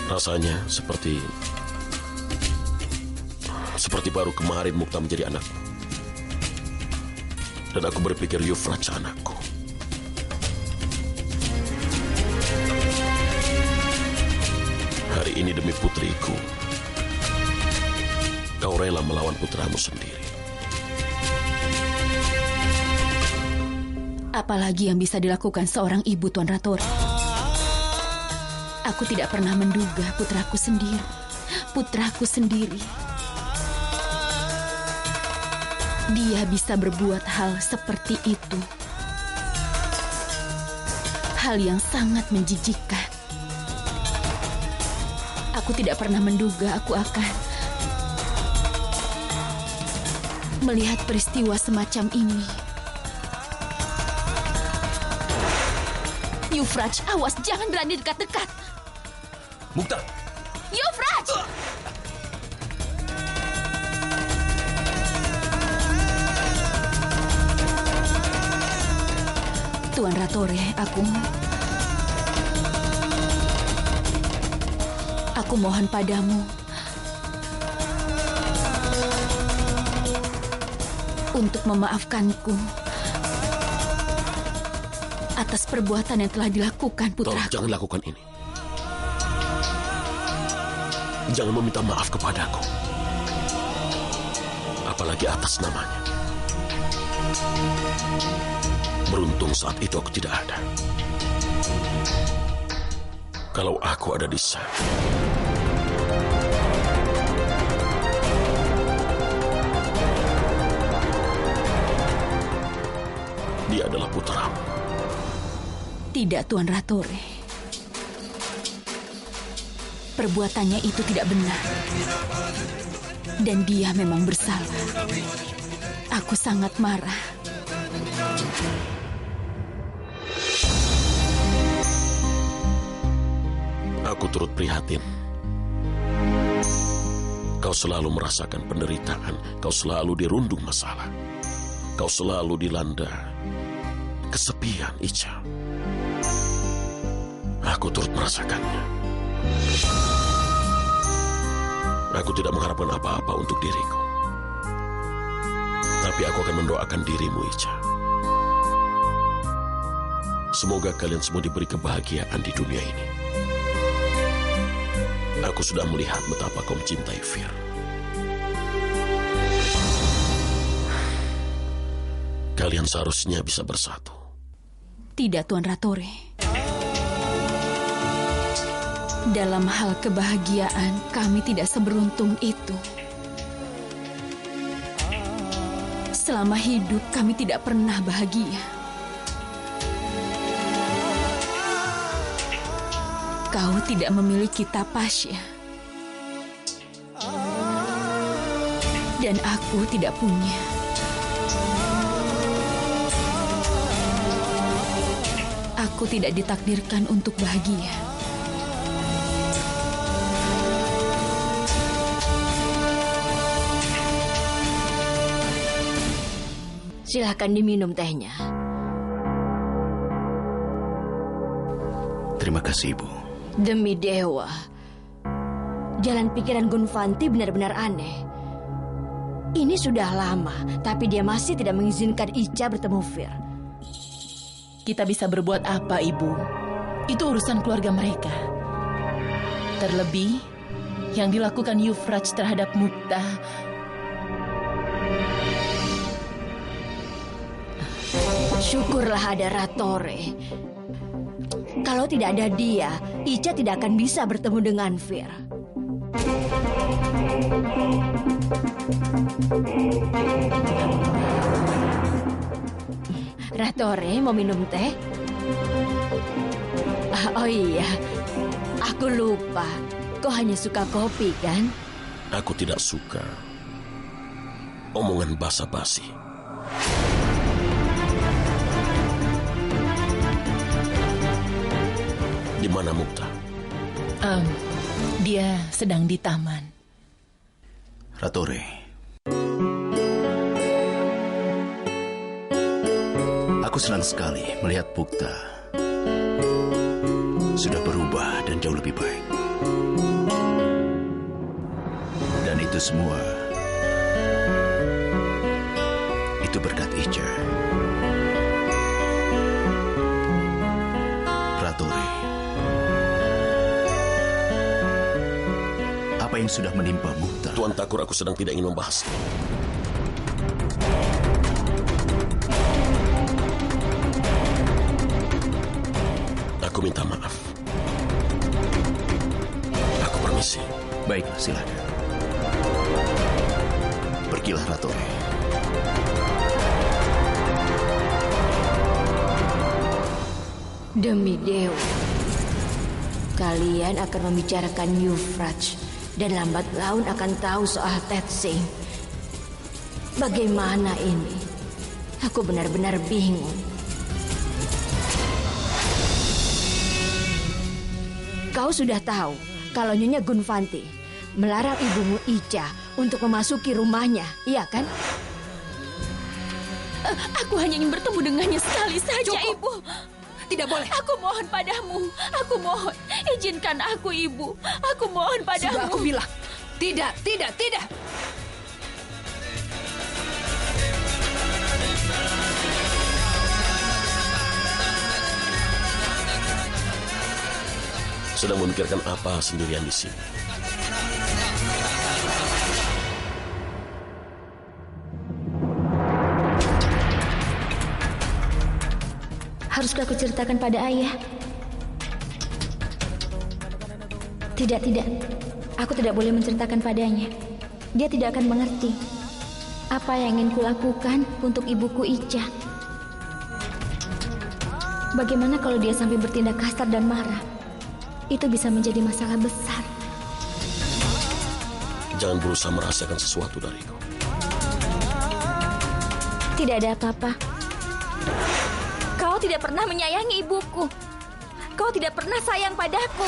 rasanya seperti baru kemarin Mukta menjadi anakku. Dan aku berpikir Yufraj anakku. Hari ini demi putriku, kau rela melawan putramu sendiri. Apalagi yang bisa dilakukan seorang ibu, Tuan Ratore? Aku tidak pernah menduga putraku sendiri. Dia bisa berbuat hal seperti itu. Hal yang sangat menjijikkan. Aku tidak pernah menduga aku akan melihat peristiwa semacam ini. Yufraj, awas, jangan berani dekat-dekat. Mukta! Yufraj! Tuan Ratore, aku mohon padamu untuk memaafkanku atas perbuatan yang telah dilakukan putraku. Tolong jangan lakukan ini. Jangan meminta maaf kepadaku. Apalagi atas namanya. Beruntung saat itu aku tidak ada. Kalau aku ada di sana, dia adalah putramu. Tidak, Tuan Ratore. Perbuatannya itu tidak benar. Dan dia memang bersalah. Aku sangat marah. turut prihatin. Kau selalu merasakan penderitaan, kau selalu dirundung masalah. Kau selalu dilanda kesepian, Ica. Aku turut merasakannya. Aku tidak mengharapkan apa-apa untuk diriku. Tapi aku akan mendoakan dirimu, Ica. Semoga kalian semua diberi kebahagiaan di dunia ini. Aku sudah melihat betapa kau mencintai Fir. Kalian seharusnya bisa bersatu. Tidak, Tuan Ratore. Dalam hal kebahagiaan, kami tidak seberuntung itu. Selama hidup, kami tidak pernah bahagia. Kau tidak memiliki Tapasya. Dan aku tidak punya. Aku tidak ditakdirkan untuk bahagia. Silahkan diminum tehnya. Terima kasih, Ibu. Demi dewa, jalan pikiran Gunvanti benar-benar aneh. Ini sudah lama, tapi dia masih tidak mengizinkan Ica bertemu Fir. Kita bisa berbuat apa, Ibu? Itu urusan keluarga mereka. Terlebih, yang dilakukan Yuvraj terhadap Mukta. Syukurlah ada Ratore. Kalau tidak ada dia, Ica tidak akan bisa bertemu dengan Fir. Ratore, mau minum teh? Oh iya, aku lupa. Kau hanya suka kopi, kan? Aku tidak suka omongan basa-basi. Di mana Mukta? Dia sedang di taman. Ratore, aku senang sekali melihat Mukta sudah berubah dan jauh lebih baik. Dan itu semua, itu berkat Ica. Ratore, apa yang sudah menimpa Mukta? Tuan Thakur, aku sedang tidak ingin membahas. Aku minta maaf. Aku permisi. Baiklah, silakan. Pergilah, Ratore. Demi dewa, kalian akan membicarakan Yuvraj dan lambat laun akan tahu soal Tetsing. Bagaimana ini? Aku benar-benar bingung. Kau sudah tahu kalau Nyonya Gunvanti melarang ibumu Ica untuk memasuki rumahnya, iya kan? Aku hanya ingin bertemu dengannya sekali saja, Cukup. Ibu. Tidak boleh. Aku mohon padamu. Aku mohon. Izinkan aku, Ibu. Aku mohon padamu. Sudah aku bilang. Tidak, tidak, tidak. Sedang memikirkan apa sendirian di sini? Haruskah aku ceritakan pada ayah? Tidak, tidak. Aku tidak boleh menceritakan padanya. Dia tidak akan mengerti apa yang ingin kulakukan untuk ibuku Ica. Bagaimana kalau dia sampai bertindak kasar dan marah? Itu bisa menjadi masalah besar. Jangan berusaha merahasiakan sesuatu dariku. Tidak ada apa-apa. Kau tidak pernah menyayangi ibuku. Kau tidak pernah sayang padaku.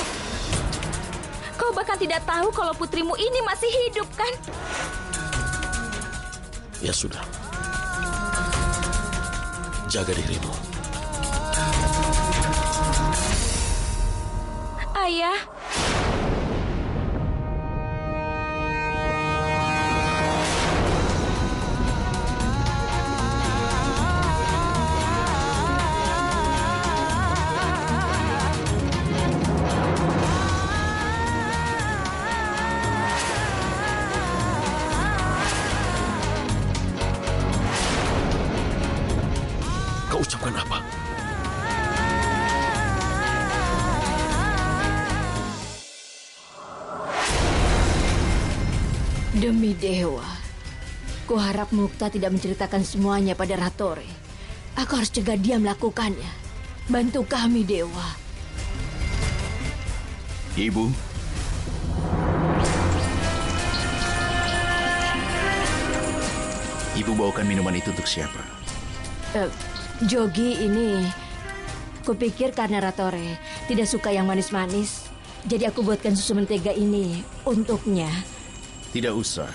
Kau bahkan tidak tahu kalau putrimu ini masih hidup, kan? Ya sudah. Jaga dirimu. Ayah. Kau ucapkan apa? Demi dewa, kuharap Mukta tidak menceritakan semuanya pada Ratore. Aku harus cegah dia melakukannya. Bantu kami, dewa. Ibu. Ibu bawakan minuman itu untuk siapa? Jogi ini, kupikir karena Ratore tidak suka yang manis-manis, jadi aku buatkan susu mentega ini untuknya. Tidak usah.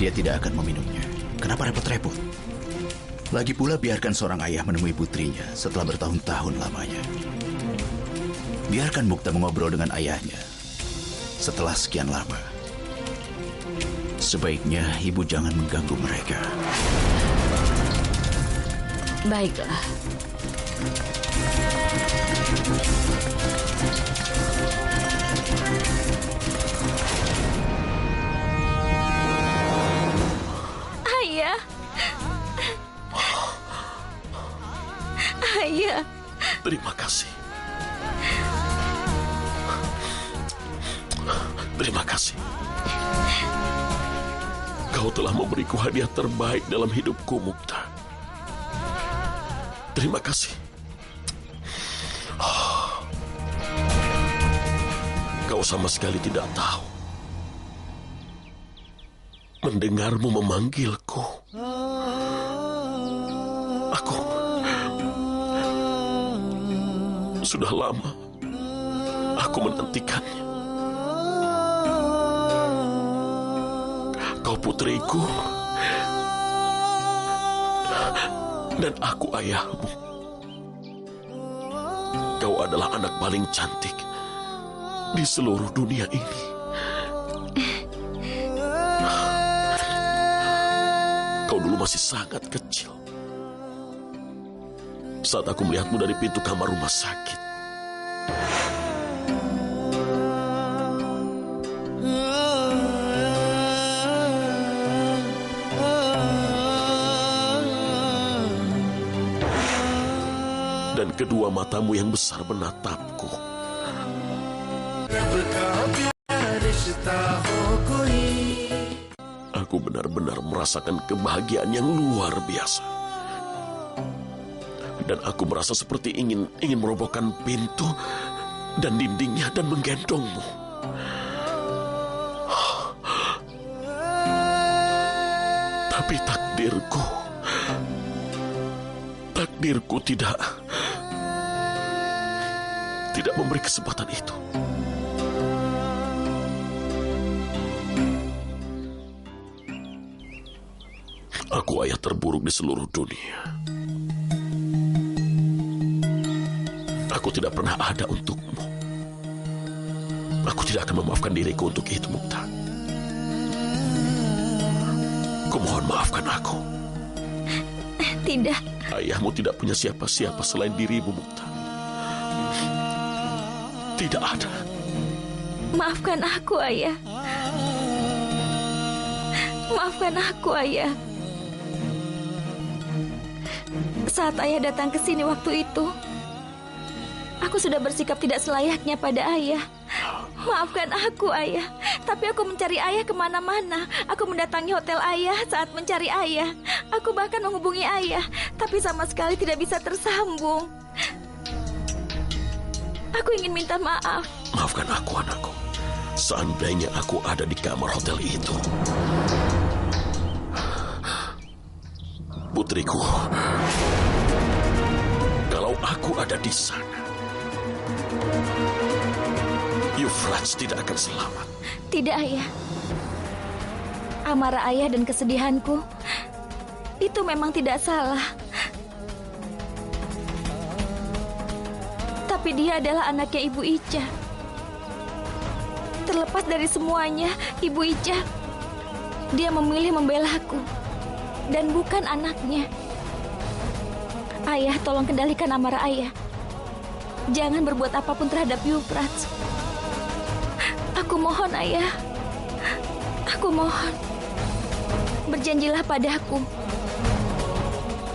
Dia tidak akan meminumnya. Kenapa repot-repot? Lagi pula biarkan seorang ayah menemui putrinya setelah bertahun-tahun lamanya. Biarkan Mukta mengobrol dengan ayahnya setelah sekian lama. Sebaiknya ibu jangan mengganggu mereka. Baiklah. Ayah. Ayah. Terima kasih. Terima kasih. Kau telah memberiku hadiah terbaik dalam hidupku, Mukta. Terima kasih. Kau sama sekali tidak tahu. Mendengarmu memanggilku. Aku sudah lama aku menantikannya. Kau putriku dan aku ayahmu. Kau adalah anak paling cantik di seluruh dunia ini. Kau dulu masih sangat kecil saat aku melihatmu dari pintu kamar rumah sakit. Dan kedua matamu yang besar menatapku. Aku benar-benar merasakan kebahagiaan yang luar biasa. Dan aku merasa seperti ingin merobohkan pintu dan dindingnya dan menggendongmu. Tapi takdirku tidak memberi kesempatan itu. Aku ayah terburuk di seluruh dunia. Aku tidak pernah ada untukmu. Aku tidak akan memaafkan diriku untuk itu, Mukta. Kumohon maafkan aku. Tidak. Ayahmu tidak punya siapa-siapa selain dirimu, Mukta. Tidak ada. Maafkan aku, Ayah. Maafkan aku, Ayah. Saat Ayah datang ke sini waktu itu, aku sudah bersikap tidak selayaknya pada Ayah. Maafkan aku, Ayah. Tapi aku mencari Ayah kemana-mana. Aku mendatangi hotel Ayah saat mencari Ayah. Aku bahkan menghubungi Ayah, tapi sama sekali tidak bisa tersambung. Aku ingin minta maaf. Maafkan aku, anakku. Seandainya aku ada di kamar hotel itu. Putriku, kalau aku ada di sana, Euphrates tidak akan selamat. Tidak, Ayah. Amarah Ayah dan kesedihanku itu memang tidak salah. Tapi dia adalah anaknya Ibu Ica. Terlepas dari semuanya, Ibu Ica, dia memilih membelaku dan bukan anaknya. Ayah, tolong kendalikan amarah Ayah. Jangan berbuat apapun terhadap Euphrates. Aku mohon, Ayah. Aku mohon. Berjanjilah padaku.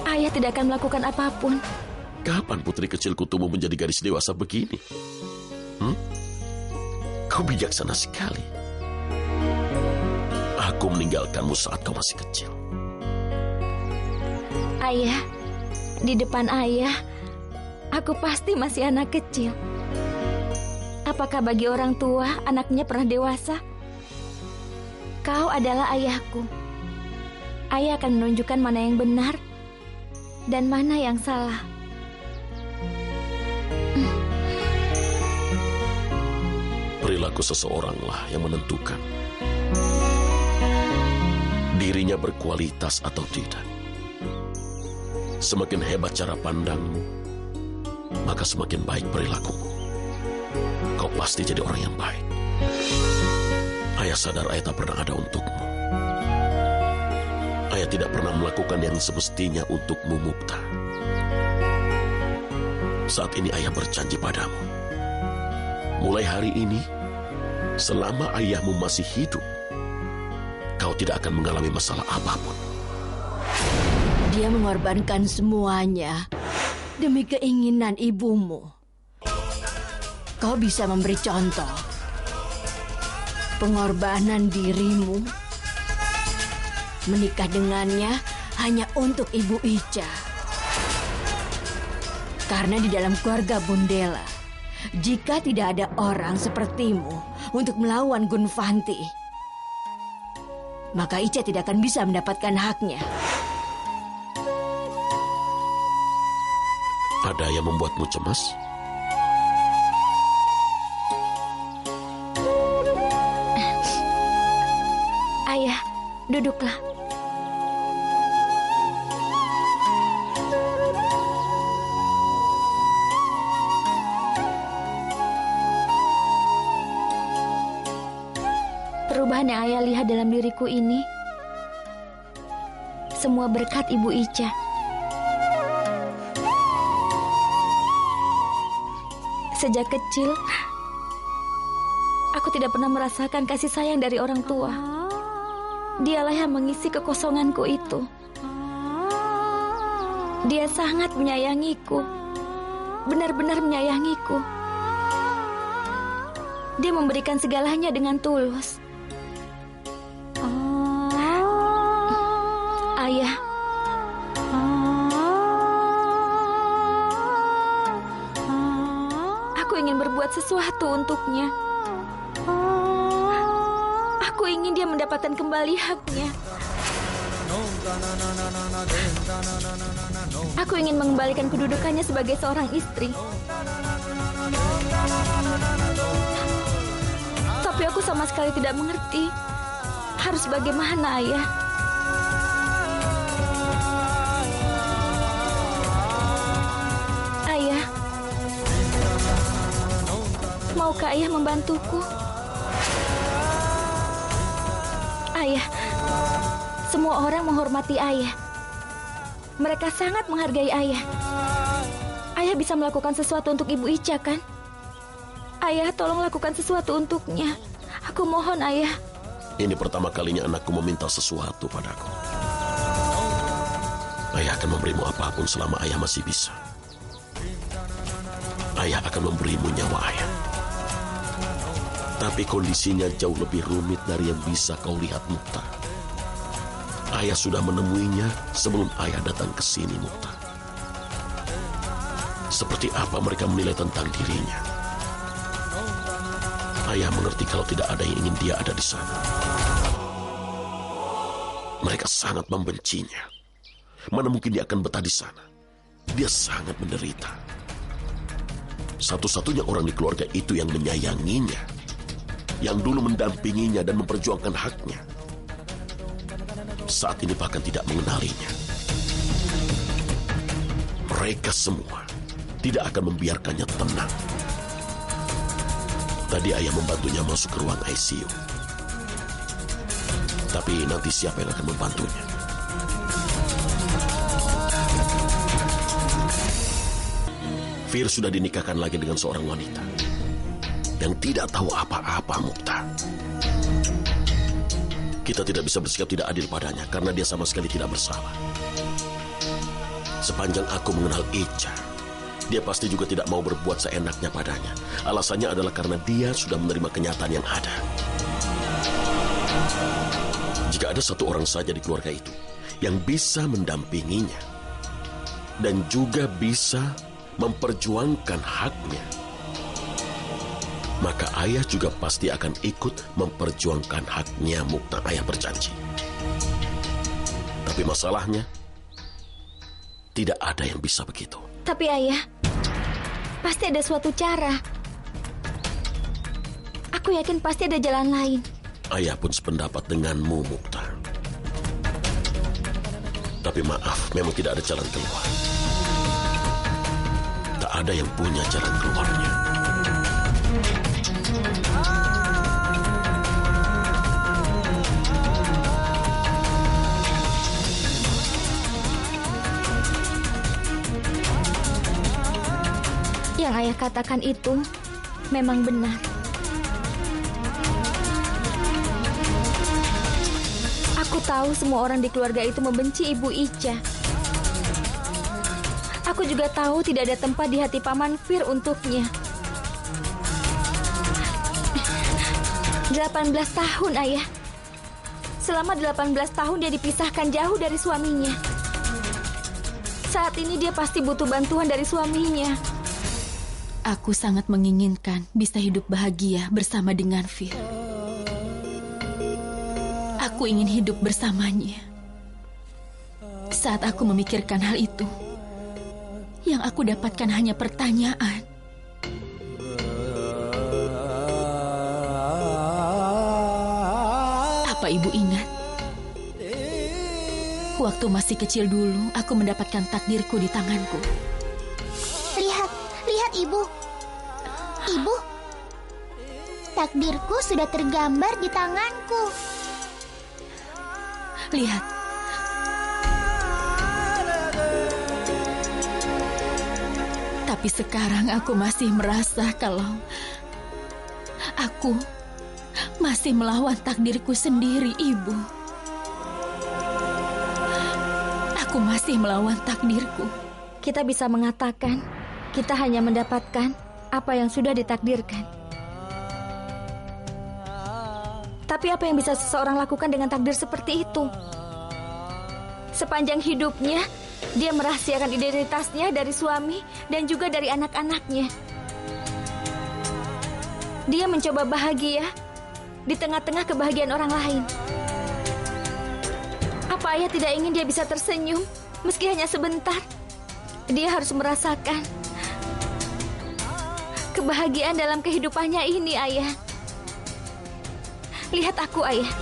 Ayah tidak akan melakukan apapun. Kapan putri kecilku tumbuh menjadi gadis dewasa begini? Kau bijaksana sekali. Aku meninggalkanmu saat kau masih kecil. Ayah, di depan Ayah, aku pasti masih anak kecil. Apakah bagi orang tua anaknya pernah dewasa? Kau adalah ayahku. Ayah akan menunjukkan mana yang benar dan mana yang salah. Perilaku seseoranglah yang menentukan dirinya berkualitas atau tidak. Semakin hebat cara pandangmu, maka semakin baik perilakumu. Kau pasti jadi orang yang baik. Ayah sadar ayah tak pernah ada untukmu. Ayah tidak pernah melakukan yang semestinya untukmu, Mukta. Saat ini ayah berjanji padamu. Mulai hari ini, selama ayahmu masih hidup, kau tidak akan mengalami masalah apapun. Dia mengorbankan semuanya demi keinginan ibumu. Kau bisa memberi contoh. Pengorbanan dirimu menikah dengannya hanya untuk Ibu Ica. Karena di dalam keluarga Bundela, jika tidak ada orang sepertimu untuk melawan Gunvanti, maka Ica tidak akan bisa mendapatkan haknya. Ada yang membuatmu cemas? Ayah, duduklah. Perubahan yang Ayah lihat dalam diriku ini semua berkat Ibu Ica. Sejak kecil, aku tidak pernah merasakan kasih sayang dari orang tua. Dialah yang mengisi kekosonganku itu. Dia sangat menyayangiku, benar-benar menyayangiku. Dia memberikan segalanya dengan tulus. Ayah, aku ingin berbuat sesuatu untuknya. Aku ingin dia mendapatkan kembali haknya. Aku ingin mengembalikan kedudukannya sebagai seorang istri. Tapi aku sama sekali tidak mengerti harus bagaimana, Ayah. Ayah, maukah Ayah membantuku? Ayah, semua orang menghormati Ayah. Mereka sangat menghargai Ayah. Ayah bisa melakukan sesuatu untuk Ibu Ica, kan? Ayah, tolong lakukan sesuatu untuknya. Aku mohon, Ayah. Ini pertama kalinya anakku meminta sesuatu padaku. Ayah akan memberimu apapun selama ayah masih bisa. Ayah akan memberimu nyawa ayah. Tapi kondisinya jauh lebih rumit dari yang bisa kau lihat, Mukta. Ayah sudah menemuinya sebelum ayah datang ke sini, Mukta. Seperti apa mereka menilai tentang dirinya? Ayah mengerti kalau tidak ada yang ingin dia ada di sana. Mereka sangat membencinya. Mana mungkin dia akan betah di sana? Dia sangat menderita. Satu-satunya orang di keluarga itu yang menyayanginya yang dulu mendampinginya dan memperjuangkan haknya, saat ini bahkan tidak mengenalinya. Mereka semua tidak akan membiarkannya tenang. Tadi ayah membantunya masuk ke ruang ICU. Tapi nanti siapa yang akan membantunya? Fir sudah dinikahkan lagi dengan seorang wanita yang tidak tahu apa-apa, Mukta. Kita tidak bisa bersikap tidak adil padanya karena dia sama sekali tidak bersalah. Sepanjang aku mengenal Ica, dia pasti juga tidak mau berbuat seenaknya padanya. Alasannya adalah karena dia sudah menerima kenyataan yang ada. Jika ada satu orang saja di keluarga itu yang bisa mendampinginya dan juga bisa memperjuangkan haknya, maka ayah juga pasti akan ikut memperjuangkan haknya, Mukta. Ayah berjanji. Tapi masalahnya, tidak ada yang bisa begitu. Tapi ayah, pasti ada suatu cara. Aku yakin pasti ada jalan lain. Ayah pun sependapat denganmu, Mukta. Tapi maaf, memang tidak ada jalan keluar. Tak ada yang punya jalan keluarnya. Yang ayah katakan itu memang benar. Aku tahu semua orang di keluarga itu membenci Ibu Ica. Aku juga tahu tidak ada tempat di hati Paman Fir untuknya. 18 tahun, ayah. Selama 18 tahun dia dipisahkan jauh dari suaminya. Saat ini dia pasti butuh bantuan dari suaminya. Aku sangat menginginkan bisa hidup bahagia bersama dengan Fir. Aku ingin hidup bersamanya. Saat aku memikirkan hal itu, yang aku dapatkan hanya pertanyaan. Apa ibu ingat? Waktu masih kecil dulu, aku mendapatkan takdirku di tanganku. Lihat ibu. Ibu, takdirku sudah tergambar di tanganku. Lihat. Tapi sekarang aku masih merasa kalau aku masih melawan takdirku sendiri, Ibu. Aku masih melawan takdirku. Kita bisa mengatakan kita hanya mendapatkan apa yang sudah ditakdirkan. Tapi apa yang bisa seseorang lakukan dengan takdir seperti itu? Sepanjang hidupnya, dia merahasiakan identitasnya dari suami dan juga dari anak-anaknya. Dia mencoba bahagia di tengah-tengah kebahagiaan orang lain. Apa ayah tidak ingin dia bisa tersenyum, meski hanya sebentar? Dia harus merasakan kebahagiaan dalam kehidupannya ini, ayah. Lihat aku, ayah.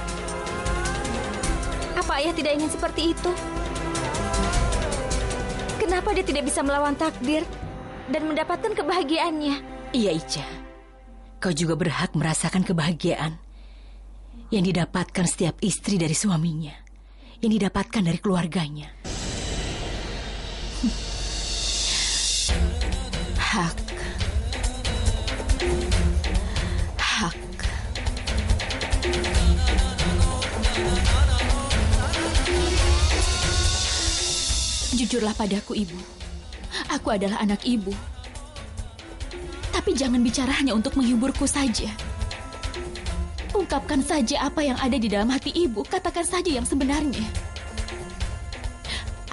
Apa ayah tidak ingin seperti itu? Kenapa dia tidak bisa melawan takdir dan mendapatkan kebahagiaannya? Iya, Ica. Kau juga berhak merasakan kebahagiaan yang didapatkan setiap istri dari suaminya, yang didapatkan dari keluarganya. Hak. Jujurlah padaku, Ibu. Aku adalah anak Ibu. Tapi jangan bicara hanya untuk menghiburku saja. Ungkapkan saja apa yang ada di dalam hati Ibu. Katakan saja yang sebenarnya.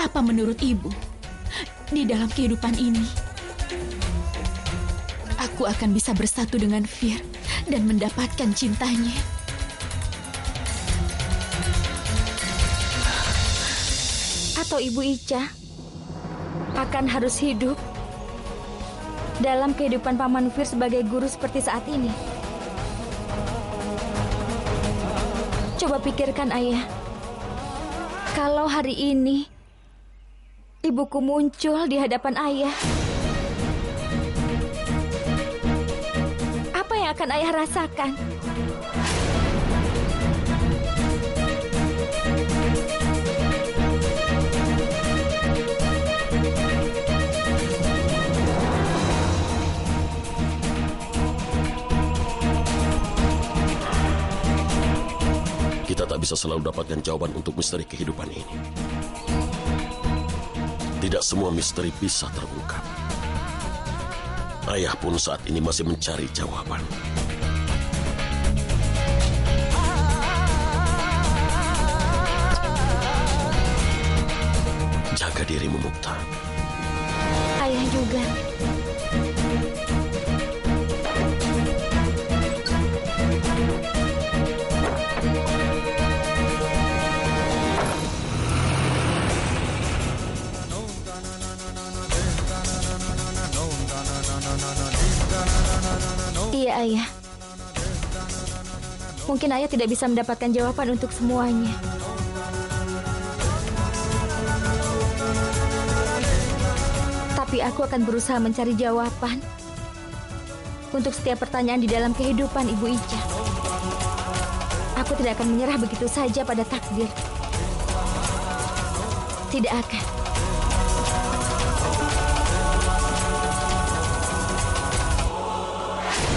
Apa menurut Ibu, di dalam kehidupan ini, aku akan bisa bersatu dengan Fir dan mendapatkan cintanya? Atau Ibu Ica akan harus hidup dalam kehidupan Paman Fir sebagai guru seperti saat ini? Coba pikirkan, Ayah. Kalau hari ini ibuku muncul di hadapan Ayah, apa yang akan Ayah rasakan? Kita tak bisa selalu dapatkan jawaban untuk misteri kehidupan ini. Tidak semua misteri bisa terungkap. Ayah pun saat ini masih mencari jawaban. Jaga dirimu, Mukta. Ayah juga. Iya, Ayah. Mungkin Ayah tidak bisa mendapatkan jawaban untuk semuanya. Tapi aku akan berusaha mencari jawaban untuk setiap pertanyaan di dalam kehidupan Ibu Ica. Aku tidak akan menyerah begitu saja pada takdir. Tidak akan.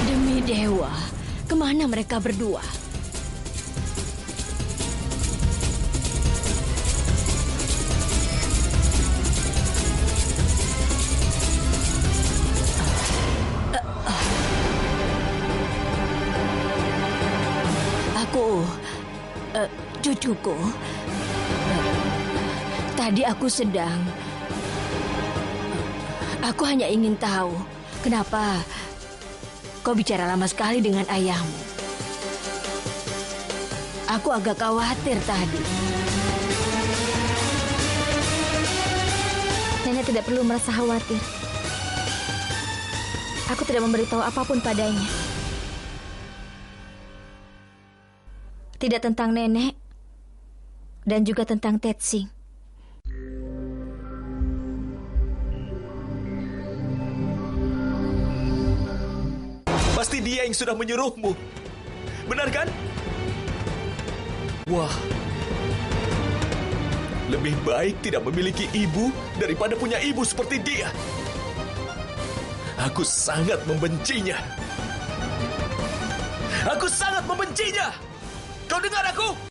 Demi dewa, kemana mereka berdua? Cucuku, tadi aku hanya ingin tahu kenapa kau bicara lama sekali dengan ayahmu. Aku agak khawatir tadi. Nenek tidak perlu merasa khawatir. Aku tidak memberitahu apapun padanya. Tidak tentang nenek dan juga tentang Tetsing. Pasti dia yang sudah menyuruhmu. Benar kan? Wah. Lebih baik tidak memiliki ibu daripada punya ibu seperti dia. Aku sangat membencinya. Aku sangat membencinya. Kau dengar aku?